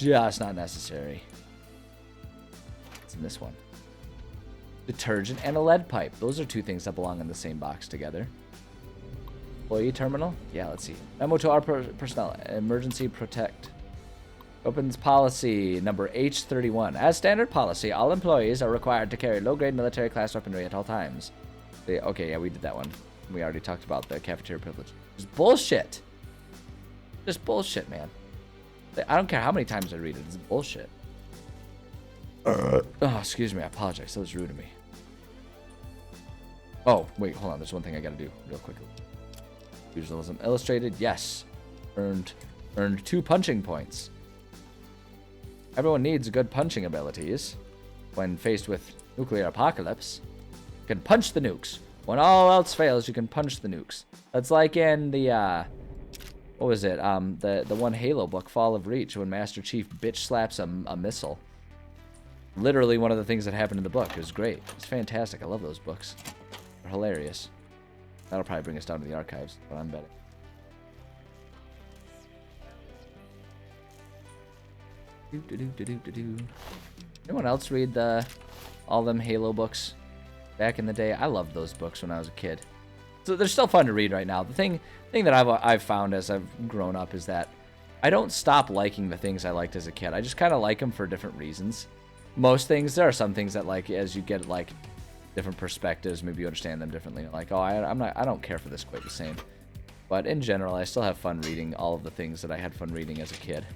just not necessary. What's in this one? Detergent and a lead pipe. Those are two things that belong in the same box together. Employee terminal? Yeah, let's see. Memo to our personnel. Emergency protect. Opens policy number H31. As standard policy, all employees are required to carry low-grade military class weaponry at all times. Okay, yeah, we did that one. We already talked about the cafeteria privilege. It's bullshit. Just bullshit, man. I don't care how many times I read it. It's bullshit. Oh, excuse me. I apologize. That was rude of me. Oh, wait. Hold on. There's one thing I got to do real quickly. Visualism illustrated. Yes. Earned 2 punching points. Everyone needs good punching abilities. When faced with nuclear apocalypse, you can punch the nukes. When all else fails, you can punch the nukes. That's like in the, what was it? The one Halo book, Fall of Reach, when Master Chief bitch slaps a missile. Literally one of the things that happened in the book. It was great. It's fantastic. I love those books. They're hilarious. That'll probably bring us down to the archives, but I'm betting. Anyone else read all them Halo books back in the day? I loved those books when I was a kid. So they're still fun to read right now. The thing that I've found as I've grown up is that I don't stop liking the things I liked as a kid. I just kind of like them for different reasons. Most things, there are some things that, like, as you get like different perspectives, maybe you understand them differently. Like, oh, I don't care for this quite the same. But in general, I still have fun reading all of the things that I had fun reading as a kid.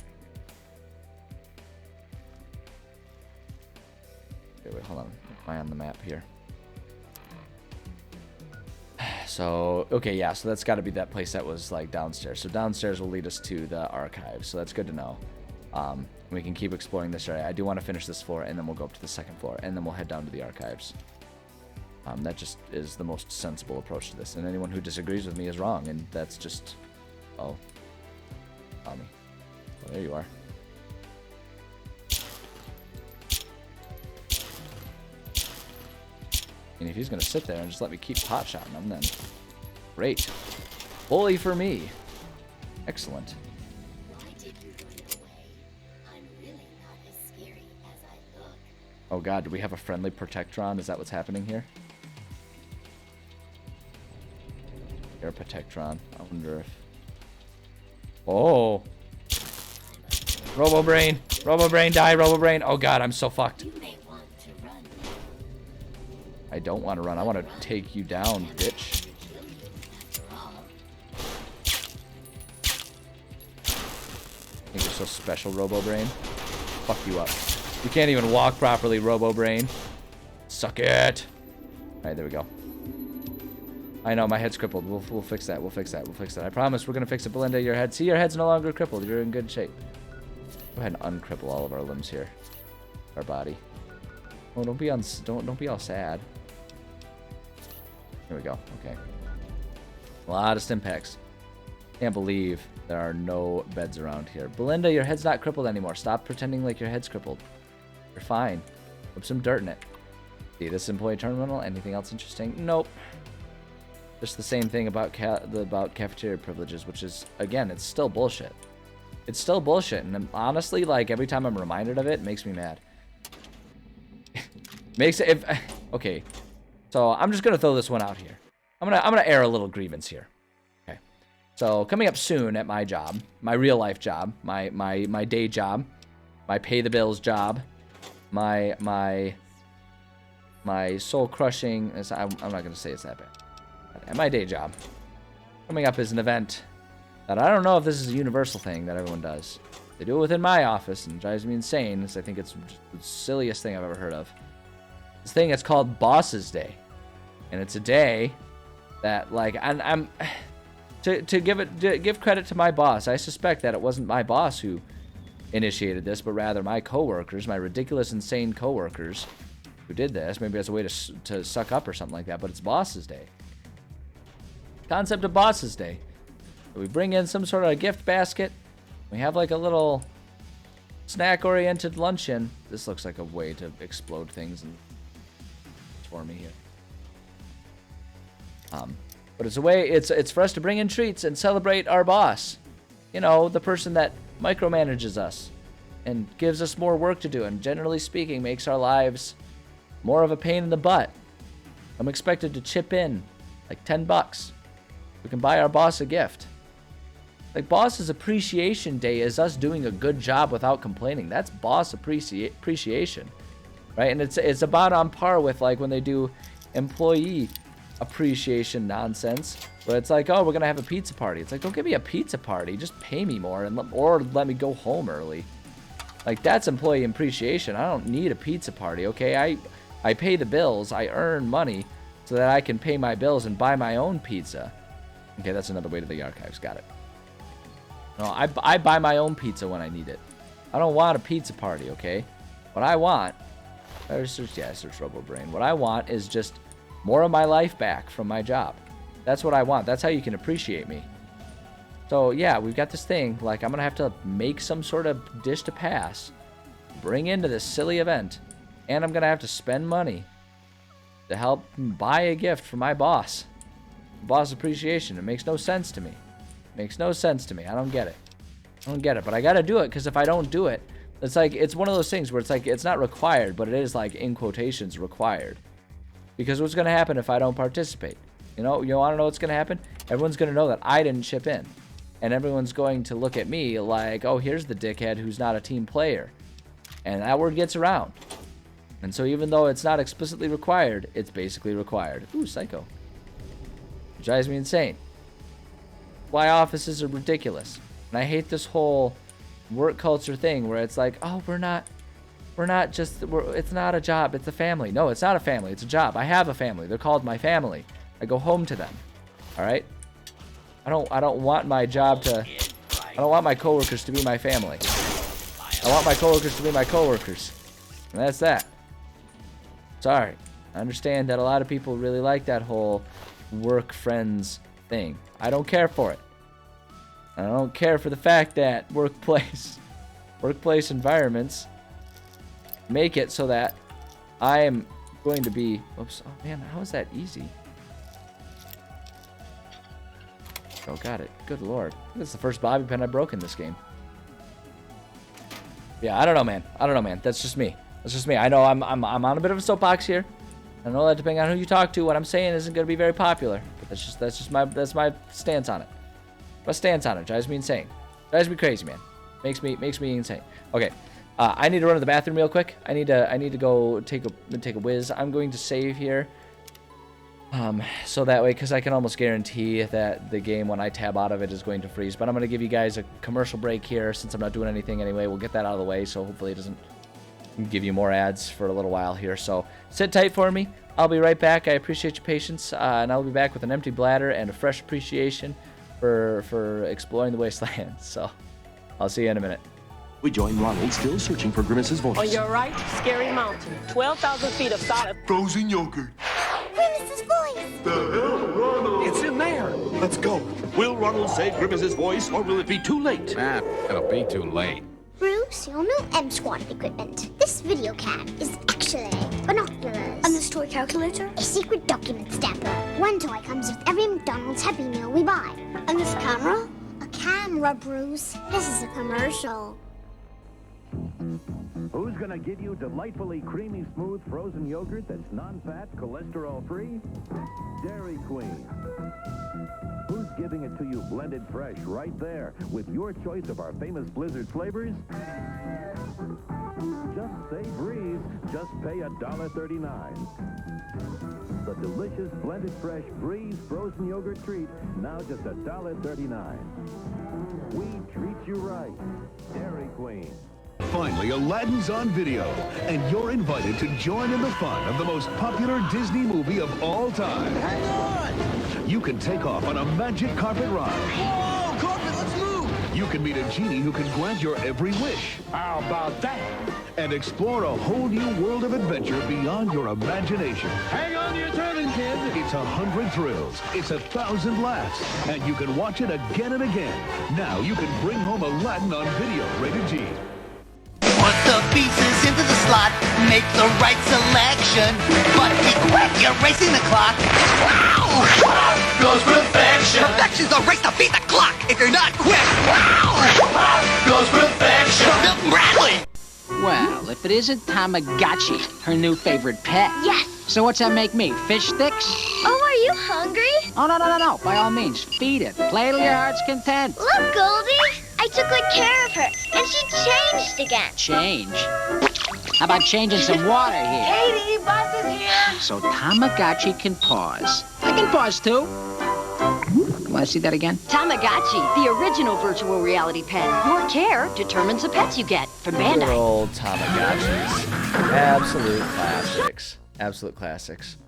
Okay, wait, hold on. Am I on the map here? So, okay, yeah, so that's got to be that place that was, like, downstairs. So downstairs will lead us to the archives, so that's good to know. We can keep exploring this area. I do want to finish this floor, and then we'll go up to the second floor, and then we'll head down to the archives. That just is the most sensible approach to this, and anyone who disagrees with me is wrong, and that's just... Oh. Tommy. Well, there you are. And if he's going to sit there and just let me keep pot-shotting him, then great. Bully for me. Excellent. Oh god, do we have a friendly Protectron? Is that what's happening here? Air Protectron. I wonder if... Oh! Robo-Brain! Robo-Brain, die, Robo-Brain! Oh god, I'm so fucked. I don't want to run. I want to take you down, bitch. I think you're so special, Robo-Brain. Fuck you up. You can't even walk properly, Robo-Brain. Suck it. Alright, there we go. I know, my head's crippled. We'll fix that. We'll fix that. We'll fix that. I promise we're going to fix it. Belinda, your head. See, your head's no longer crippled. You're in good shape. Go ahead and uncripple all of our limbs here. Our body. Oh, don't be all sad. Here we go. Okay. A lot of stim packs. Can't believe there are no beds around here. Belinda, your head's not crippled anymore. Stop pretending like your head's crippled. You're fine. Put some dirt in it. See this employee terminal? Anything else interesting? Nope. Just the same thing about cafeteria privileges, which is, again, it's still bullshit. It's still bullshit, and honestly, like, every time I'm reminded of it, it makes me mad. Okay. So I'm just gonna throw this one out here. I'm gonna air a little grievance here. Okay. So coming up soon at my job, my real life job, my day job, my pay the bills job, my soul crushing. I'm not gonna say it's that bad. At my day job, coming up is an event that I don't know if this is a universal thing that everyone does. They do it within my office and it drives me insane. I think it's the silliest thing I've ever heard of. This thing is called Boss's Day. And it's a day that, like, I'm to give credit to my boss. I suspect that it wasn't my boss who initiated this, but rather my coworkers, my ridiculous, insane coworkers who did this. Maybe as a way to suck up or something like that, but it's Boss's Day. Concept of Boss's Day. We bring in some sort of a gift basket. We have like a little snack-oriented luncheon. This looks like a way to explode things and for me here. But it's a way, it's for us to bring in treats and celebrate our boss. You know, the person that micromanages us. and gives us more work to do, and generally speaking makes our lives more of a pain in the butt. I'm expected to chip in like $10. We can buy our boss a gift. Like, boss's appreciation day is us doing a good job without complaining. That's boss appreciation, right? And it's about on par with like when they do employee appreciation nonsense, where it's like, oh, we're gonna have a pizza party. It's like, don't give me a pizza party, just pay me more or let me go home early. Like, that's employee appreciation. I don't need a pizza party, okay? I pay the bills, I earn money so that I can pay my bills and buy my own pizza. Okay, that's another way to the archives. Got it. No, I buy my own pizza when I need it. I don't want a pizza party, okay? What I want, search Robo Brain. What I want is just more of my life back from my job. That's what I want. That's how you can appreciate me. So yeah, we've got this thing. Like, I'm gonna have to make some sort of dish to pass, bring into this silly event, and I'm gonna have to spend money to help buy a gift for my boss. Boss appreciation. It makes no sense to me. Makes no sense to me. I don't get it. I don't get it. But I gotta do it, because if I don't do it, it's like, it's one of those things where it's like, it's not required, but it is like, in quotations, required. Because what's gonna happen if I don't participate? You wanna know what's gonna happen? Everyone's gonna know that I didn't chip in. And everyone's going to look at me like, oh, here's the dickhead who's not a team player. And that word gets around. And so even though it's not explicitly required, it's basically required. Ooh, psycho. It drives me insane. Why offices are ridiculous. And I hate this whole work culture thing where it's like, oh, it's not a job, it's a family. No, it's not a family, it's a job. I have a family. They're called my family. I go home to them. All right? I don't want my job to, I don't want my coworkers to be my family. I want my coworkers to be my coworkers. And that's that. Sorry. I understand that a lot of people really like that whole work friends thing. I don't care for it. I don't care for the fact that workplace environments make it so that I am going to be, oops, oh man, how is that easy? Oh, got it. Good lord. That's the first bobby pin I broke in this game. Yeah, I don't know, man. That's just me. I know I'm on a bit of a soapbox here. I know that depending on who you talk to, what I'm saying isn't going to be very popular. But that's my stance on it. My stance on it drives me insane. Drives me crazy, man. Makes me insane. Okay. I need to run to the bathroom real quick. I need to go take a whiz. I'm going to save here. So that way, because I can almost guarantee that the game, when I tab out of it, is going to freeze. But I'm going to give you guys a commercial break here, since I'm not doing anything anyway. We'll get that out of the way, so hopefully it doesn't give you more ads for a little while here. So sit tight for me. I'll be right back. I appreciate your patience, and I'll be back with an empty bladder and a fresh appreciation for exploring the wasteland. So I'll see you in a minute. We join Ronald, still searching for Grimace's voice. On your right, Scary Mountain. 12,000 feet of solid Frozen yogurt. Grimace's voice! The hell, Ronald? It's in there. Let's go. Will Ronald save Grimace's voice, or will it be too late? It'll be too late. Bruce, your new M Squad equipment. This video cam is actually binoculars. And this toy calculator? A secret document stamper. One toy comes with every McDonald's Happy Meal we buy. And this camera? A camera, Bruce. This is a commercial. Who's gonna give you delightfully creamy, smooth frozen yogurt that's non-fat, cholesterol-free? Dairy Queen. Who's giving it to you blended fresh right there with your choice of our famous Blizzard flavors? Just say Breeze. Just pay $1.39. The delicious blended fresh Breeze frozen yogurt treat, now just $1.39. We treat you right. Dairy Queen. Finally, Aladdin's on video, and you're invited to join in the fun of the most popular Disney movie of all time. Hang on! You can take off on a magic carpet ride. Whoa, carpet, let's move! You can meet a genie who can grant your every wish. How about that? And explore a whole new world of adventure beyond your imagination. Hang on to your turban, kid! It's 100 thrills, it's 1,000 laughs, and you can watch it again and again. Now you can bring home Aladdin on video, rated G. Put the pieces into the slot, make the right selection. But be quick, you're racing the clock. Wow! Goes perfection. Perfection's the race to beat the clock. If you're not quick, wow! Goes perfection. Milton Bradley. if it isn't Tamagotchi, her new favorite pet. Yes! So what's that make me, fish sticks? Oh, are you hungry? Oh, no. By all means, feed it. Play till your heart's content. Look, Goldie! I took good care of her, and she changed again. Change? How about changing some water here? Katie, Buzz is here. So Tamagotchi can pause. I can pause, too. You want to see that again? Tamagotchi, the original virtual reality pet. Your care determines the pets you get from Good Bandai. old Tamagotchis. Absolute classics. Absolute classics.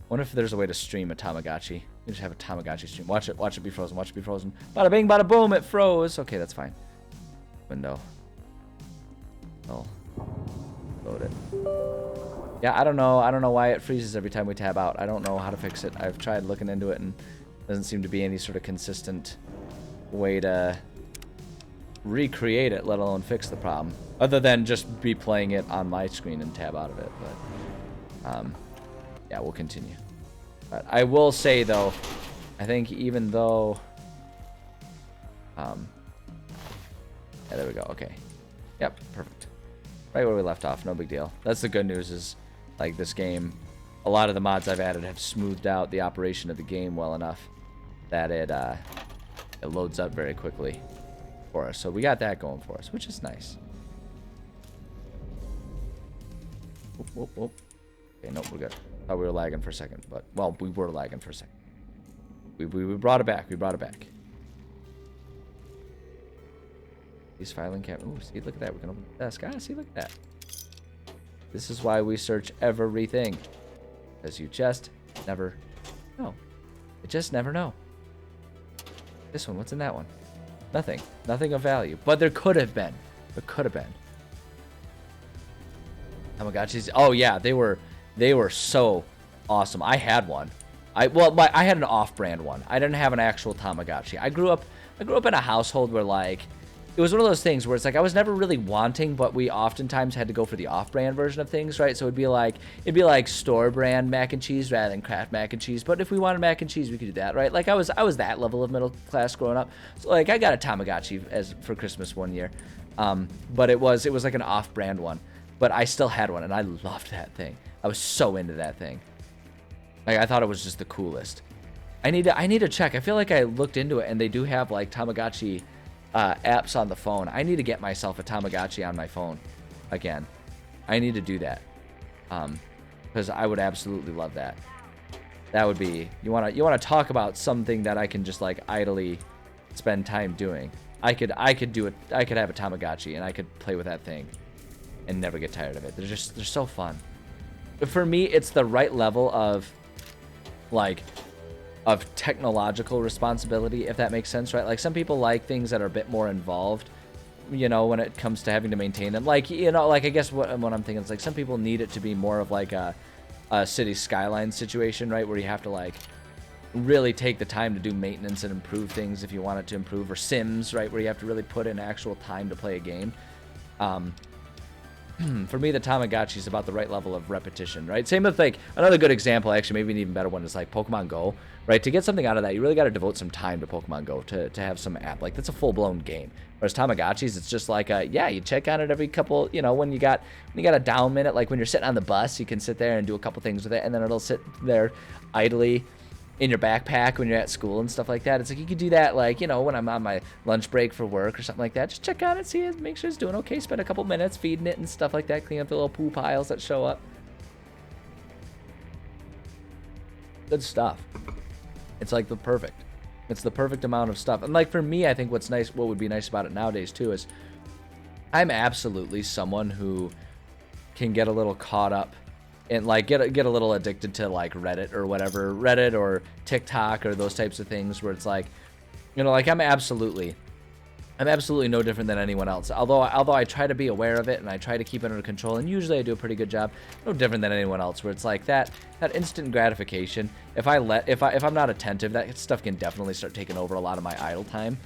Wonder if there's a way to stream a Tamagotchi. You just have a Tamagotchi stream. Watch it be frozen. Watch it be frozen. Bada bing, bada boom, it froze. Okay, that's fine. Window. Oh. Load it. Yeah, I don't know. I don't know why it freezes every time we tab out. I don't know how to fix it. I've tried looking into it and doesn't seem to be any sort of consistent way to recreate it, let alone fix the problem. Other than just be playing it on my screen and tab out of it. But yeah, we'll continue. But I will say though, I think even though yeah, there we go. Okay. Yep, perfect. Right where we left off, no big deal. That's the good news is like this game, a lot of the mods I've added have smoothed out the operation of the game well enough that it loads up very quickly for us. So we got that going for us, which is nice. Whoop, whoop, whoop. Okay, nope, we're good. Thought we were lagging for a second, but well, we were lagging for a second. We brought it back. We brought it back. These filing cabinet. Ooh, see, look at that. We can open the desk. Ah, see, look at that. This is why we search everything, because you just never know. You just never know. This one, what's in that one? Nothing. Nothing of value. But there could have been. There could have been. Tamagotchis. Oh yeah, they were so awesome. I had one. I had an off-brand one. I didn't have an actual Tamagotchi. I grew up in a household where like it was one of those things where it's like I was never really wanting, but we oftentimes had to go for the off-brand version of things, right? So it'd be like store brand mac and cheese rather than Kraft mac and cheese. But if we wanted mac and cheese, we could do that, right? Like I was that level of middle class growing up. So like I got a Tamagotchi for Christmas one year, but it was like an off-brand one. But I still had one, and I loved that thing. I was so into that thing. Like I thought it was just the coolest. I need to check. I feel like I looked into it, and they do have like Tamagotchi apps on the phone. I need to get myself a Tamagotchi on my phone again. I need to do that because I would absolutely love that. That would be you want to talk about something that I can just like idly spend time doing. I could do it. I could have a Tamagotchi and I could play with that thing and never get tired of it. They're so fun. For me, it's the right level of technological responsibility, if that makes sense, right? Like some people like things that are a bit more involved, you know, when it comes to having to maintain them. Like, you know, like I guess what I'm thinking is like some people need it to be more of like a city skyline situation, right? Where you have to like really take the time to do maintenance and improve things if you want it to improve, or Sims, right? Where you have to really put in actual time to play a game. For me, the Tamagotchi is about the right level of repetition, right? Same with like another good example, actually, maybe an even better one is like Pokemon Go, right? To get something out of that, you really got to devote some time to Pokemon Go to have some app. Like that's a full-blown game. Whereas Tamagotchis, it's just like yeah, you check on it every couple, you know, when you got a down minute, like when you're sitting on the bus, you can sit there and do a couple things with it, and then it'll sit there idly in your backpack when you're at school and stuff like that. It's like you could do that, like, you know, when I'm on my lunch break for work or something like that. Just check on it, see it, make sure it's doing okay. Spend a couple minutes feeding it and stuff like that. Clean up the little poo piles that show up. Good stuff. It's like it's the perfect amount of stuff. And like for me, I think what would be nice about it nowadays too is I'm absolutely someone who can get a little caught up and like get a little addicted to like Reddit or TikTok or those types of things where it's like, you know, like I'm absolutely no different than anyone else. Although I try to be aware of it and I try to keep it under control, and usually I do a pretty good job. No different than anyone else, where it's like that instant gratification. If I'm not attentive, that stuff can definitely start taking over a lot of my idle time,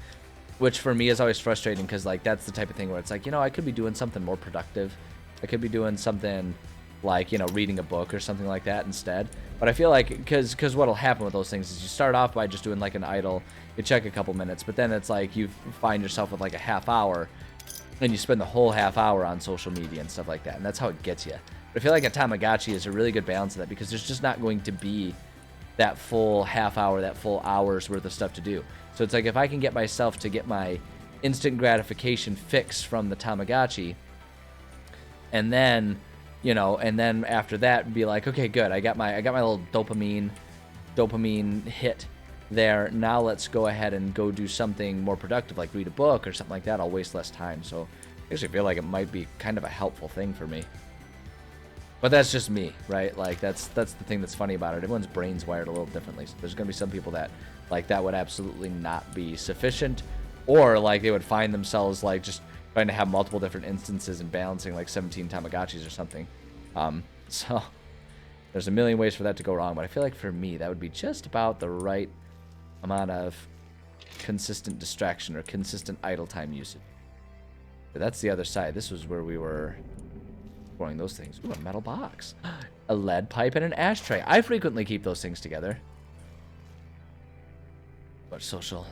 which for me is always frustrating because like that's the type of thing where it's like, you know, I could be doing something more productive. I could be doing something like, you know, reading a book or something like that instead. But I feel like because what'll happen with those things is you start off by just doing like an idle, you check a couple minutes, but then it's like you find yourself with like a half hour and you spend the whole half hour on social media and stuff like that, and that's how it gets you. But I feel like a Tamagotchi is a really good balance of that, because there's just not going to be that full half hour, that full hour's worth of stuff to do. So it's like, if I can get myself to get my instant gratification fix from the Tamagotchi, and then, you know, and then after that be like, okay, good, I got my little dopamine hit there. Now let's go ahead and go do something more productive, like read a book or something like that. I'll waste less time. So I actually feel like it might be kind of a helpful thing for me. But that's just me, right? Like, that's the thing that's funny about it. Everyone's brain's wired a little differently. So there's going to be some people that, like, that would absolutely not be sufficient, or, like, they would find themselves, like, just trying to have multiple different instances and balancing, like, 17 Tamagotchis or something. So there's a million ways for that to go wrong, but I feel like for me, that would be just about the right amount of consistent distraction or consistent idle time usage. But that's the other side. This was where we were exploring those things. Ooh, a metal box. A lead pipe and an ashtray. I frequently keep those things together. But social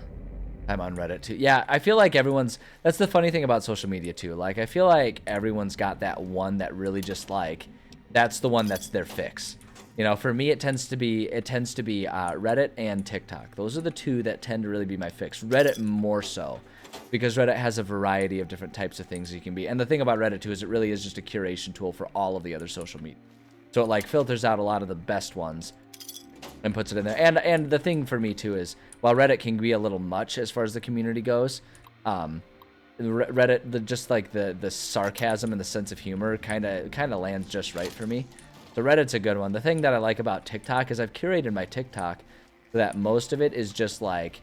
time on Reddit too. Yeah, I feel like everyone's... That's the funny thing about social media too. Like, I feel like everyone's got that one that really just, like, that's the one that's their fix. You know, for me, it tends to be Reddit and TikTok. Those are the two that tend to really be my fix. Reddit more so, because Reddit has a variety of different types of things you can be. And the thing about Reddit too is it really is just a curation tool for all of the other social media. So it, like, filters out a lot of the best ones and puts it in there. And the thing for me too is, while Reddit can be a little much as far as the community goes, Reddit, just like the sarcasm and the sense of humor kind of lands just right for me. So Reddit's a good one. The thing that I like about TikTok is I've curated my TikTok so that most of it is just like,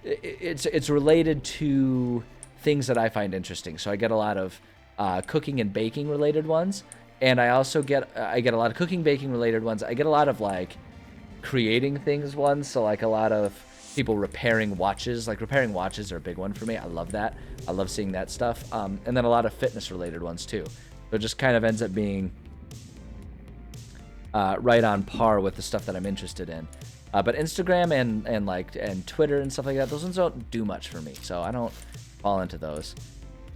it's related to things that I find interesting. So I get a lot of cooking and baking related ones, and I also get a lot of cooking, baking related ones. I get a lot of, like, creating things ones. So, like, a lot of people repairing watches. Like, repairing watches are a big one for me. I love that. I love seeing that stuff. And then a lot of fitness related ones too. So it just kind of ends up being right on par with the stuff that I'm interested in. But Instagram and Twitter and stuff like that, those ones don't do much for me, so I don't fall into those.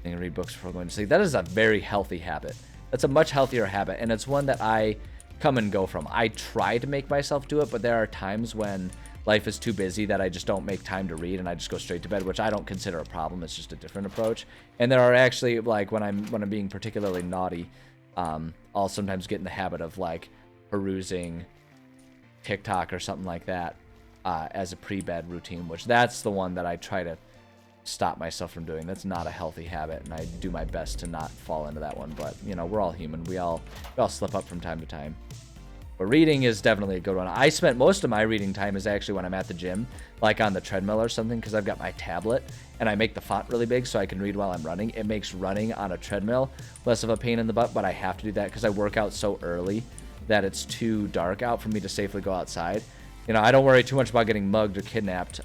I can read books before going to sleep. That is a very healthy habit. That's a much healthier habit, and it's one that I come and go from. I try to make myself do it, but there are times when life is too busy that I just don't make time to read, and I just go straight to bed, which I don't consider a problem. It's just a different approach. And there are actually, like, when I'm being particularly naughty, I'll sometimes get in the habit of, like, perusing TikTok or something like that as a pre-bed routine, which that's the one that I try to stop myself from doing. That's not a healthy habit, and I do my best to not fall into that one. But, you know, we're all human. We all slip up from time to time. But reading is definitely a good one. I spent most of my reading time is actually when I'm at the gym, like on the treadmill or something, because I've got my tablet and I make the font really big so I can read while I'm running. It makes running on a treadmill less of a pain in the butt, but I have to do that because I work out so early that it's too dark out for me to safely go outside. You know, I don't worry too much about getting mugged or kidnapped,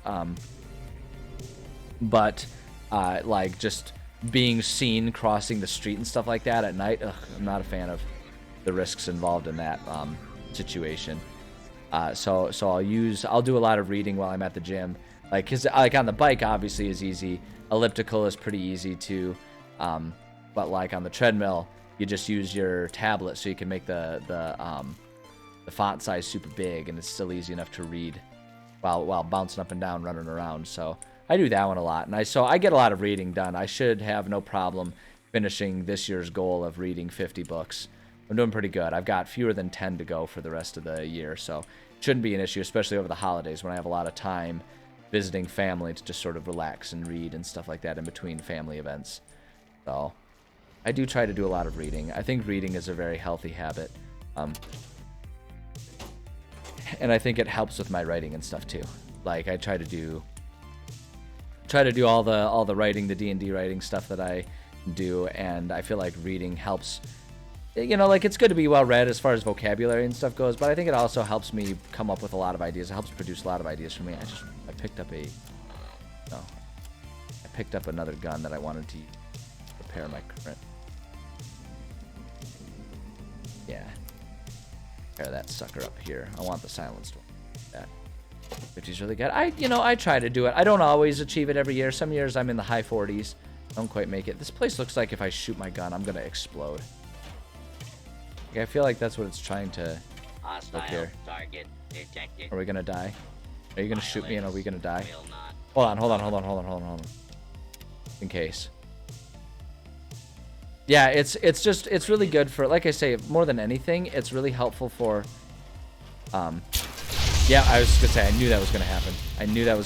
but like, just being seen crossing the street and stuff like that at night, I'm not a fan of the risks involved in that situation. So I'll do a lot of reading while I'm at the gym, like, cause like on the bike obviously is easy, elliptical is pretty easy too, but like on the treadmill you just use your tablet so you can make the font size super big, and it's still easy enough to read while bouncing up and down, running around. So I do that one a lot, and I get a lot of reading done. I should have no problem finishing this year's goal of reading 50 books. I'm doing pretty good. I've got fewer than 10 to go for the rest of the year, so it shouldn't be an issue, especially over the holidays when I have a lot of time visiting family to just sort of relax and read and stuff like that in between family events. So I do try to do a lot of reading. I think reading is a very healthy habit, and I think it helps with my writing and stuff too. Like, I try to do all the writing, the D&D writing stuff that I do, and I feel like reading helps. You know, like, it's good to be well read as far as vocabulary and stuff goes, but I think it also helps me come up with a lot of ideas. It helps produce a lot of ideas for me. I picked up another gun that I wanted to repair my current. Yeah. Repair that sucker up here. I want the silenced one. That 50's really good. I try to do it. I don't always achieve it every year. Some years I'm in the high 40s. Don't quite make it. This place looks like if I shoot my gun, I'm gonna explode. Like, I feel like that's what it's trying to look here. Target detected. Are we gonna die? Are you gonna shoot me and are we gonna die? Will not. Hold on. In case. Yeah, it's really good for, like I say, more than anything, it's really helpful for, yeah, I was just gonna say, I knew that was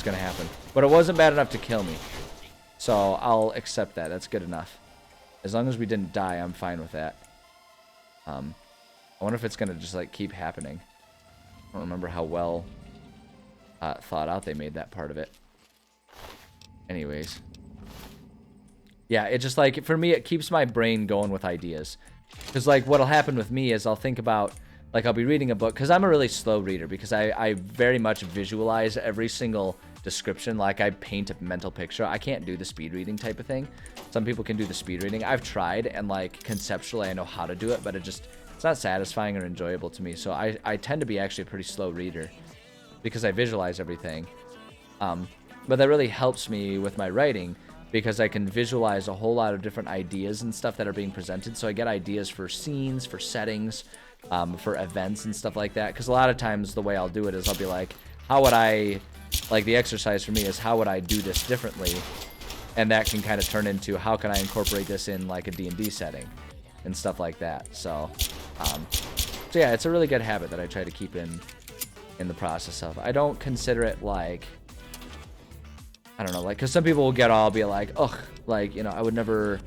gonna happen. But it wasn't bad enough to kill me. So I'll accept that. That's good enough. As long as we didn't die, I'm fine with that. I wonder if it's gonna just like keep happening. I don't remember how well thought out they made that part of it. Anyways. Yeah, it just like, for me, it keeps my brain going with ideas. Because like what'll happen with me is I'll think about, like I'll be reading a book, because I'm a really slow reader, because I very much visualize every single description. Like I paint a mental picture. I can't do the speed reading type of thing. Some people can do the speed reading. I've tried, and like conceptually I know how to do it, but it's not satisfying or enjoyable to me. So I tend to be actually a pretty slow reader because I visualize everything. But that really helps me with my writing, because I can visualize a whole lot of different ideas and stuff that are being presented. So I get ideas for scenes, for settings, for events and stuff like that. Because a lot of times the way I'll do it is I'll be like, how would I, like the exercise for me is how would I do this differently? And that can kind of turn into how can I incorporate this in like a D&D setting and stuff like that. So yeah, it's a really good habit that I try to keep in the process of. I don't consider it like, I don't know, like, because some people will get all be like, ugh, like, you know, I would never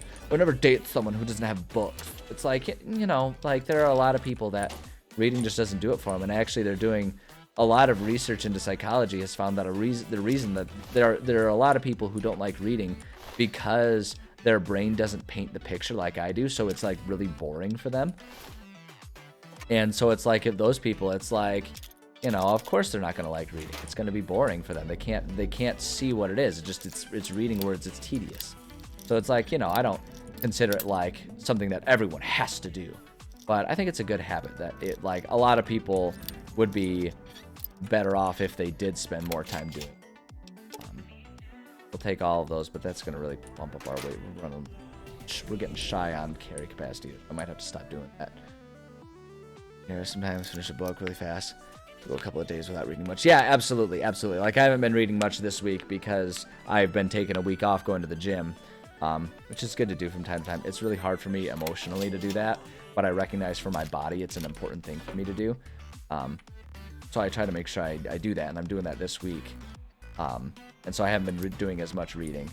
date someone who doesn't have books. It's like, you know, like there are a lot of people that reading just doesn't do it for them, and actually they're doing a lot of research into psychology has found that the reason that there are a lot of people who don't like reading because their brain doesn't paint the picture like I do, so it's like really boring for them. And so it's like if those people, it's like, you know, of course they're not going to like reading. It's going to be boring for them. They can't see what it is. It's reading words. It's tedious. So it's like, you know, I don't consider it like something that everyone has to do, but I think it's a good habit that it, like, a lot of people would be better off if they did spend more time doing. We'll take all of those, but that's going to really bump up our weight. We're getting shy on carry capacity. I might have to stop doing that. You know, sometimes finish a book really fast. Go a couple of days without reading much. Yeah, absolutely. Like I haven't been reading much this week because I've been taking a week off going to the gym, which is good to do from time to time. It's really hard for me emotionally to do that, but I recognize for my body it's an important thing for me to do. So I try to make sure I do that, and I'm doing that this week. And so I haven't been doing as much reading.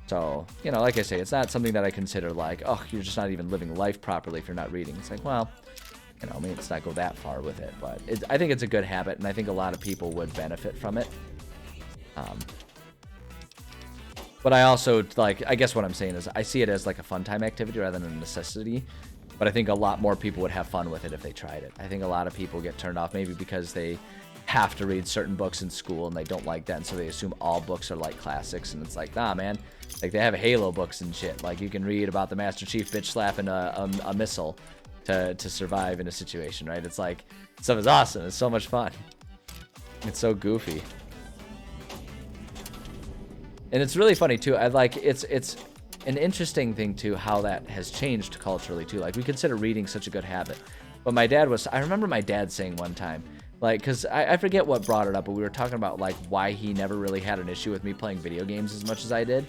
So, you know, like I say, it's not something that I consider like, oh, you're just not even living life properly if you're not reading. It's like, well, you know, I mean, let's not go that far with it, but I think it's a good habit, and I think a lot of people would benefit from it. But I also, like, I guess what I'm saying is I see it as like a fun time activity rather than a necessity, but I think a lot more people would have fun with it if they tried it. I think a lot of people get turned off maybe because they have to read certain books in school and they don't like that, and so they assume all books are like classics, and it's like, nah, man, like they have Halo books and shit. Like you can read about the Master Chief bitch slapping a missile to survive in a situation, right? It's like, stuff is awesome. It's so much fun. It's so goofy. And it's really funny too. I like, it's an interesting thing too, how that has changed culturally too. Like we consider reading such a good habit. But I remember my dad saying one time, like, cause I forget what brought it up, but we were talking about like why he never really had an issue with me playing video games as much as I did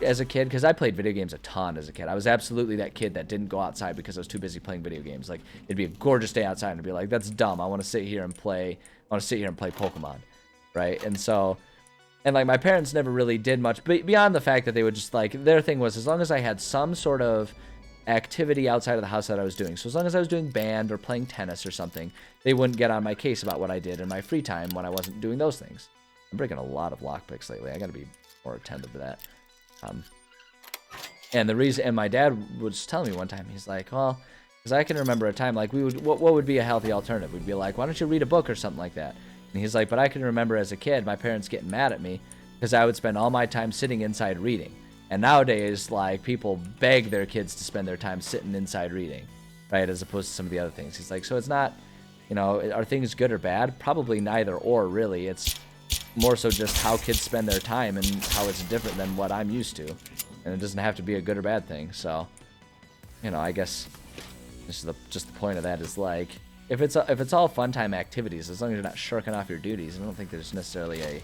as a kid, because I played video games a ton as a kid. I was absolutely that kid that didn't go outside because I was too busy playing video games. Like it'd be a gorgeous day outside and I'd be like, that's dumb. I want to sit here and play Pokemon, right? And so, and like my parents never really did much beyond the fact that they would just like, their thing was as long as I had some sort of activity outside of the house that I was doing. So as long as I was doing band or playing tennis or something, they wouldn't get on my case about what I did in my free time when I wasn't doing those things. I'm breaking a lot of lockpicks lately. I gotta be more attentive to that. And the reason, and my dad was telling me one time, he's like, well, because I can remember a time like what would be a healthy alternative? We'd be like, why don't you read a book or something like that? And he's like, but I can remember as a kid, my parents getting mad at me because I would spend all my time sitting inside reading. And nowadays, like, people beg their kids to spend their time sitting inside reading, right, as opposed to some of the other things. He's like, so it's not, you know, are things good or bad? Probably neither or, really. It's more so just how kids spend their time and how it's different than what I'm used to. and it doesn't have to be a good or bad thing. So, you know, I guess just the point of that is like, if it's all fun time activities, as long as you're not shirking off your duties, I don't think there's necessarily a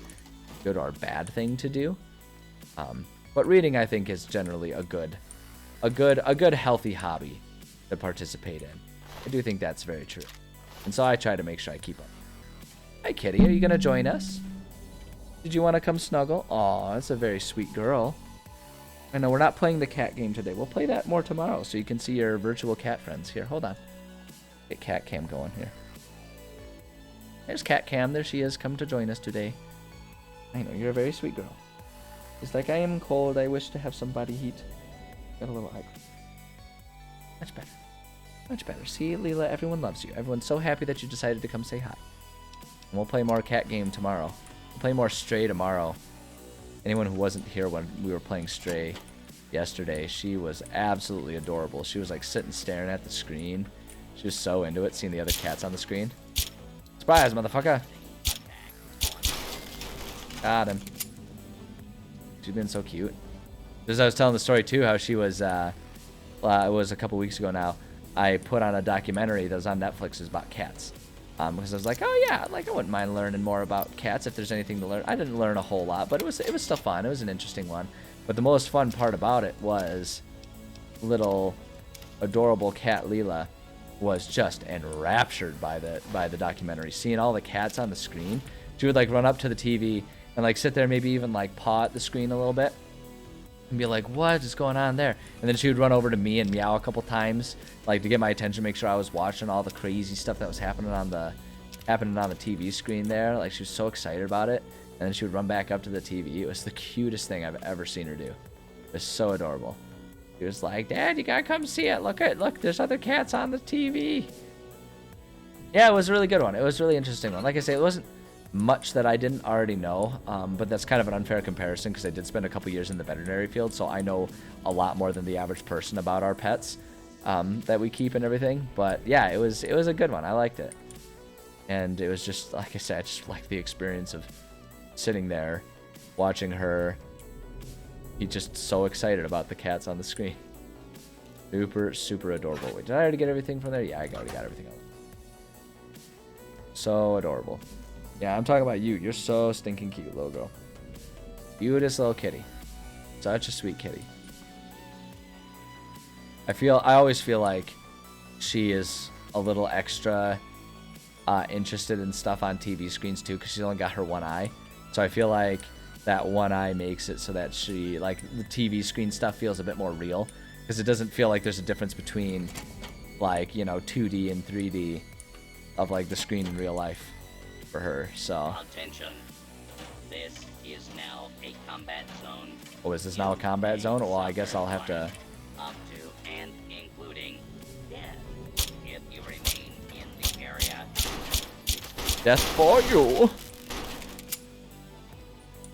good or bad thing to do. But reading, I think, is generally a good healthy hobby to participate in. I do think that's very true, and so I try to make sure I keep up. Hi, Kitty. Are you gonna join us? Did you want to come snuggle? Aw, that's a very sweet girl. I know we're not playing the cat game today. We'll play that more tomorrow, so you can see your virtual cat friends. Here, hold on. Get cat cam going here. There's cat cam. There she is. Come to join us today. I know you're a very sweet girl. It's like, I am cold. I wish to have some body heat. Got a little eye. Much better. Much better. See, Leela, everyone loves you. Everyone's so happy that you decided to come say hi. And we'll play more cat game tomorrow. We'll play more Stray tomorrow. Anyone who wasn't here when we were playing Stray yesterday, she was absolutely adorable. She was like sitting staring at the screen. She was so into it, seeing the other cats on the screen. Surprise, motherfucker! Got him. She's been so cute. As I was telling the story too, how she was, it was a couple weeks ago now, I put on a documentary that was on Netflix about cats. Because I was like, oh yeah, like I wouldn't mind learning more about cats if there's anything to learn. I didn't learn a whole lot, but it was still fun. It was an interesting one. But the most fun part about it was little adorable cat Leela was just enraptured by the documentary. Seeing all the cats on the screen, she would like run up to the TV and like sit there, maybe even like paw at the screen a little bit and be like, what is going on there? And then she would run over to me and meow a couple times, like to get my attention, make sure I was watching all the crazy stuff that was happening on the TV screen there. Like she was so excited about it. And then she would run back up to the TV. It was the cutest thing I've ever seen her do. It was so adorable. She was like, Dad, you gotta come see it. Look, there's other cats on the TV. Yeah, it was a really good one. It was a really interesting one. Like I say, it wasn't much that I didn't already know, but that's kind of an unfair comparison because I did spend a couple years in the veterinary field, so I know a lot more than the average person about our pets that we keep and everything. But yeah, it was a good one. I liked it. And it was just, like I said, I just liked the experience of sitting there watching her. He's just so excited about the cats on the screen. Super, super adorable. Wait, did I already get everything from there? Yeah, I already got everything else. So adorable. Yeah, I'm talking about you. You're so stinking cute, little girl. Cutest little kitty. Such a sweet kitty. I always feel like she is a little extra interested in stuff on TV screens too, because she's only got her one eye. So I feel like that one eye makes it so that she, like, the TV screen stuff feels a bit more real, because it doesn't feel like there's a difference between, like, you know, 2D and 3D of like the screen in real life for her. So attention, this is now a combat zone. Oh, is this now a combat zone? Well, I guess I'll have to up to and including death if you remain in the area. Death for you.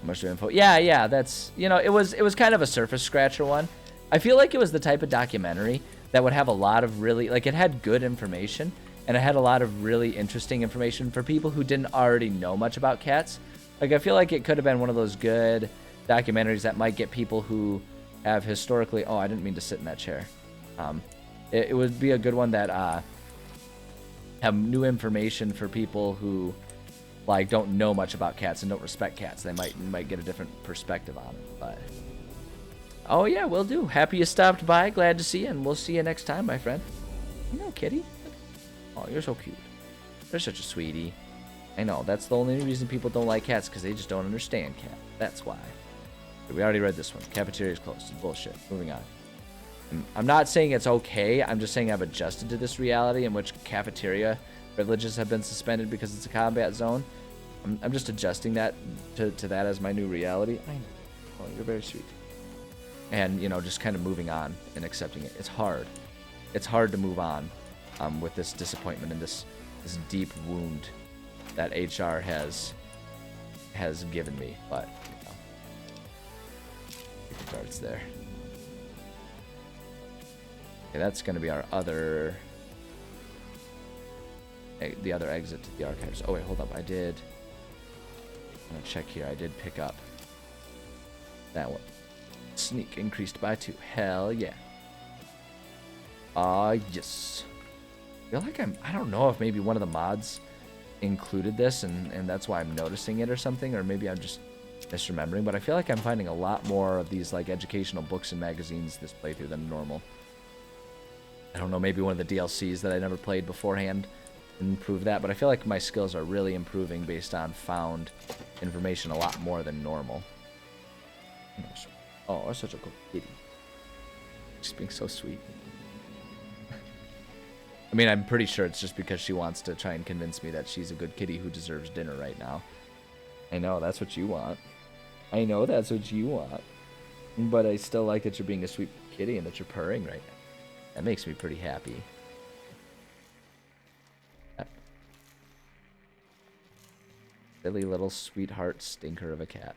Much info. Yeah, that's, you know, it was kind of a surface scratcher one. I feel like it was the type of documentary that would have a lot of really, like, it had good information and it had a lot of really interesting information for people who didn't already know much about cats. Like, I feel like it could have been one of those good documentaries that might get people who have historically, oh, I didn't mean to sit in that chair. It would be a good one that have new information for people who, like, don't know much about cats and don't respect cats. They might get a different perspective on it. But oh yeah, will do. Happy you stopped by. Glad to see you, and we'll see you next time, my friend. You know, kitty. Oh, you're so cute. You're such a sweetie. I know, that's the only reason people don't like cats, because they just don't understand cat. That's why. We already read this one. Cafeteria's closed. Bullshit. Moving on. I'm not saying it's okay. I'm just saying I've adjusted to this reality in which cafeteria privileges have been suspended because it's a combat zone. I'm just adjusting that to that as my new reality. I know. Oh, you're very sweet. And, you know, just kind of moving on and accepting it. It's hard. It's hard to move on with this disappointment and this deep wound that HR has given me. But, you know, cards there. Okay, that's going to be our other, the other exit to the archives. Oh wait, hold up. I'm gonna check here. I did pick up that one. Sneak increased by 2. Hell yeah. Yes. I feel like I don't know if maybe one of the mods included this and that's why I'm noticing it or something, or maybe I'm just misremembering, but I feel like I'm finding a lot more of these like educational books and magazines this playthrough than normal. I don't know, maybe one of the DLCs that I never played beforehand improve that, but I feel like my skills are really improving based on found information a lot more than normal. Oh, that's such a cool kitty. She's being so sweet. I mean, I'm pretty sure it's just because she wants to try and convince me that she's a good kitty who deserves dinner right now. I know, that's what you want. I know that's what you want. But I still like that you're being a sweet kitty and that you're purring right now. That makes me pretty happy. Silly little sweetheart stinker of a cat.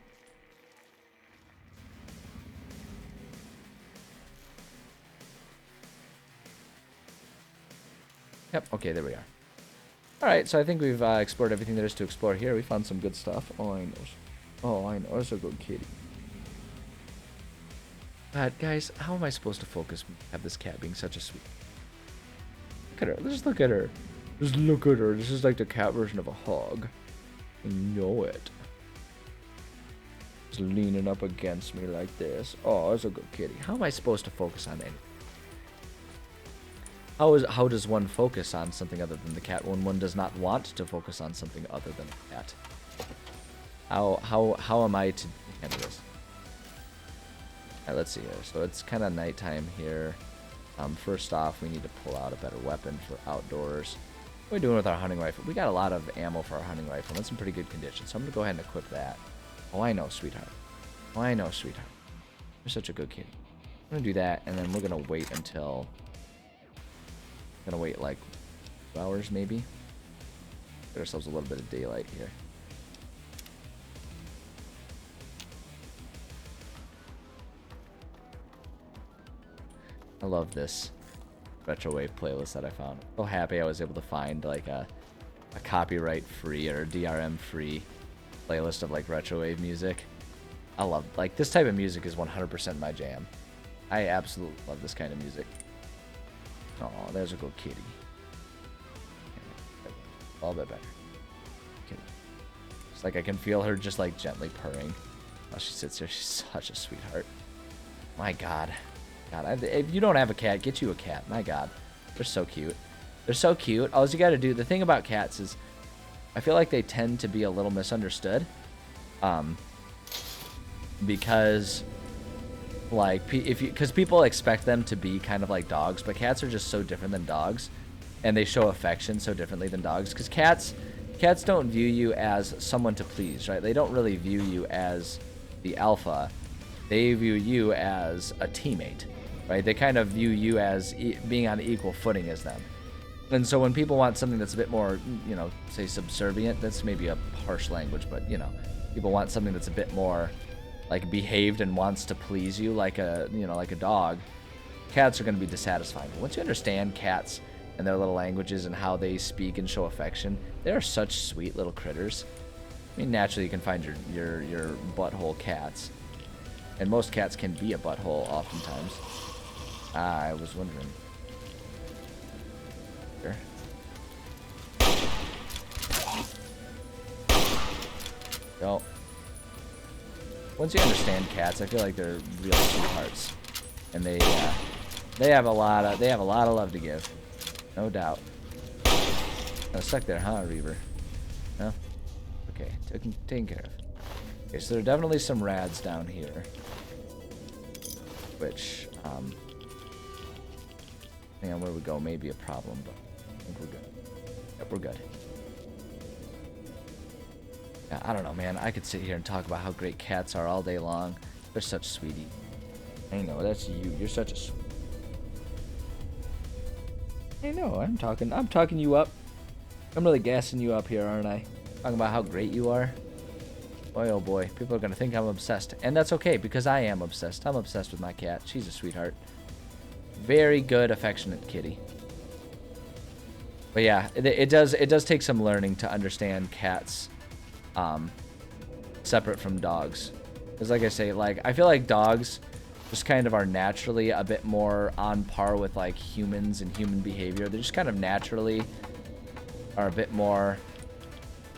Yep, okay, there we are. Alright, so I think we've explored everything there is to explore here. We found some good stuff. Oh, I know. Oh, I know. That's a good kitty. God, guys, how am I supposed to focus have this cat being such a sweet... Look at her. Just look at her. Just look at her. This is like the cat version of a hog. I know it. Just leaning up against me like this. Oh, that's a good kitty. How am I supposed to focus on anything? How does one focus on something other than the cat when one does not want to focus on something other than the cat? How am I to handle this? Alright, let's see here. So it's kind of nighttime here. First off, we need to pull out a better weapon for outdoors. What are we doing with our hunting rifle? We got a lot of ammo for our hunting rifle. That's in pretty good condition. So I'm going to go ahead and equip that. Oh, I know, sweetheart. Oh, I know, sweetheart. You're such a good kitty. I'm going to do that, and then we're going to wait until... Gonna wait like 2 hours maybe. Get ourselves a little bit of daylight here. I love this retrowave playlist that I found. So happy I was able to find like a copyright free or DRM free playlist of like retrowave music. I love like this type of music is 100% my jam. I absolutely love this kind of music. Oh, there's a good kitty. All bit better. Okay. It's like I can feel her just like gently purring while she sits there. She's such a sweetheart. My God. God, if you don't have a cat, get you a cat. My God. They're so cute. They're so cute. All you gotta do, the thing about cats is I feel like they tend to be a little misunderstood. Because... like because people expect them to be kind of like dogs, but cats are just so different than dogs, and they show affection so differently than dogs. Because cats don't view you as someone to please, right? They don't really view you as the alpha. They view you as a teammate, right? They kind of view you as being on equal footing as them. And so when people want something that's a bit more, you know, say subservient, that's maybe a harsh language, but you know, people want something that's a bit more like behaved and wants to please you like a, you know, like a dog. Cats are going to be dissatisfying. But once you understand cats and their little languages and how they speak and show affection, they are such sweet little critters. I mean, naturally you can find your butthole cats, and most cats can be a butthole oftentimes. I was wondering. Here. Go. Once you understand cats, I feel like they're real sweethearts, and they have a lot of love to give, no doubt. Oh, stuck there, huh, Reaver? No? Okay, taken care of. Okay, so there are definitely some rads down here, which depending on where we go may be a problem, but I think we're good. Yep, we're good. Yeah, I don't know, man. I could sit here and talk about how great cats are all day long. They're such sweetie. I know, that's you. You're such a sweet. I know, I'm talking you up. I'm really gassing you up here, aren't I? Talking about how great you are. Boy, oh boy. People are going to think I'm obsessed. And that's okay, because I am obsessed. I'm obsessed with my cat. She's a sweetheart. Very good, affectionate kitty. But yeah, it does take some learning to understand cats separate from dogs. Because like I say, like I feel like dogs just kind of are naturally a bit more on par with like humans and human behavior. They just kind of naturally are a bit more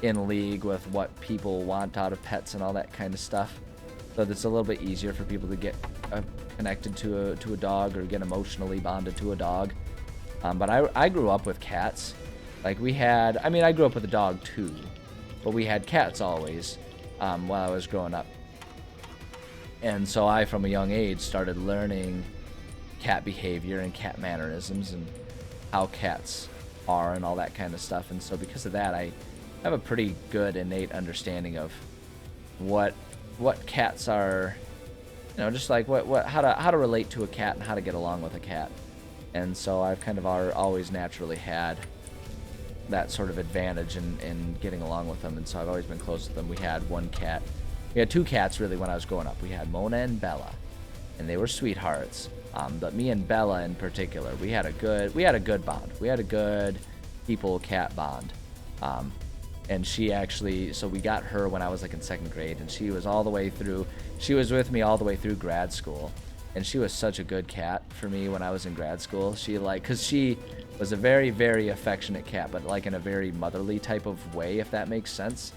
in league with what people want out of pets and all that kind of stuff. So it's a little bit easier for people to get connected to a dog or get emotionally bonded to a dog. But I grew up with cats. Like we had, I mean, I grew up with a dog too, but we had cats always while I was growing up. And so I, from a young age, started learning cat behavior and cat mannerisms and how cats are and all that kind of stuff. And so because of that, I have a pretty good innate understanding of what cats are, you know, just like how to relate to a cat and how to get along with a cat. And so I've kind of always naturally had that sort of advantage in getting along with them. And so I've always been close with them. We had two cats really when I was growing up. We had Mona and Bella, and they were sweethearts. But me and Bella in particular, we had a good bond. We had a good people-cat bond. And she actually, so we got her when I was like in 2nd grade, and she was with me all the way through grad school. And she was such a good cat for me when I was in grad school. Cause she was a very, very affectionate cat, but like in a very motherly type of way, if that makes sense.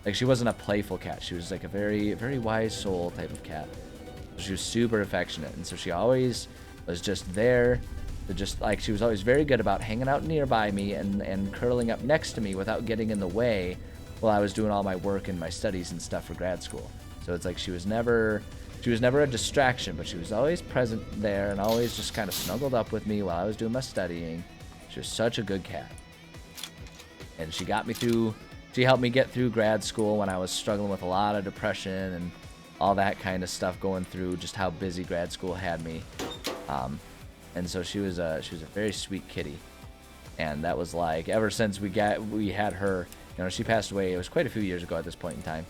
Like she wasn't a playful cat. She was like a very, very wise soul type of cat. She was super affectionate, and so she always was just there. She was always very good about hanging out nearby me and curling up next to me without getting in the way while I was doing all my work and my studies and stuff for grad school. So it's like she was never a distraction, but she was always present there and always just kind of snuggled up with me while I was doing my studying. She was such a good cat. And she helped me get through grad school when I was struggling with a lot of depression and all that kind of stuff, going through just how busy grad school had me. And so she was a very sweet kitty. And that was like, ever since we had her, you know, she passed away. It was quite a few years ago at this point in time.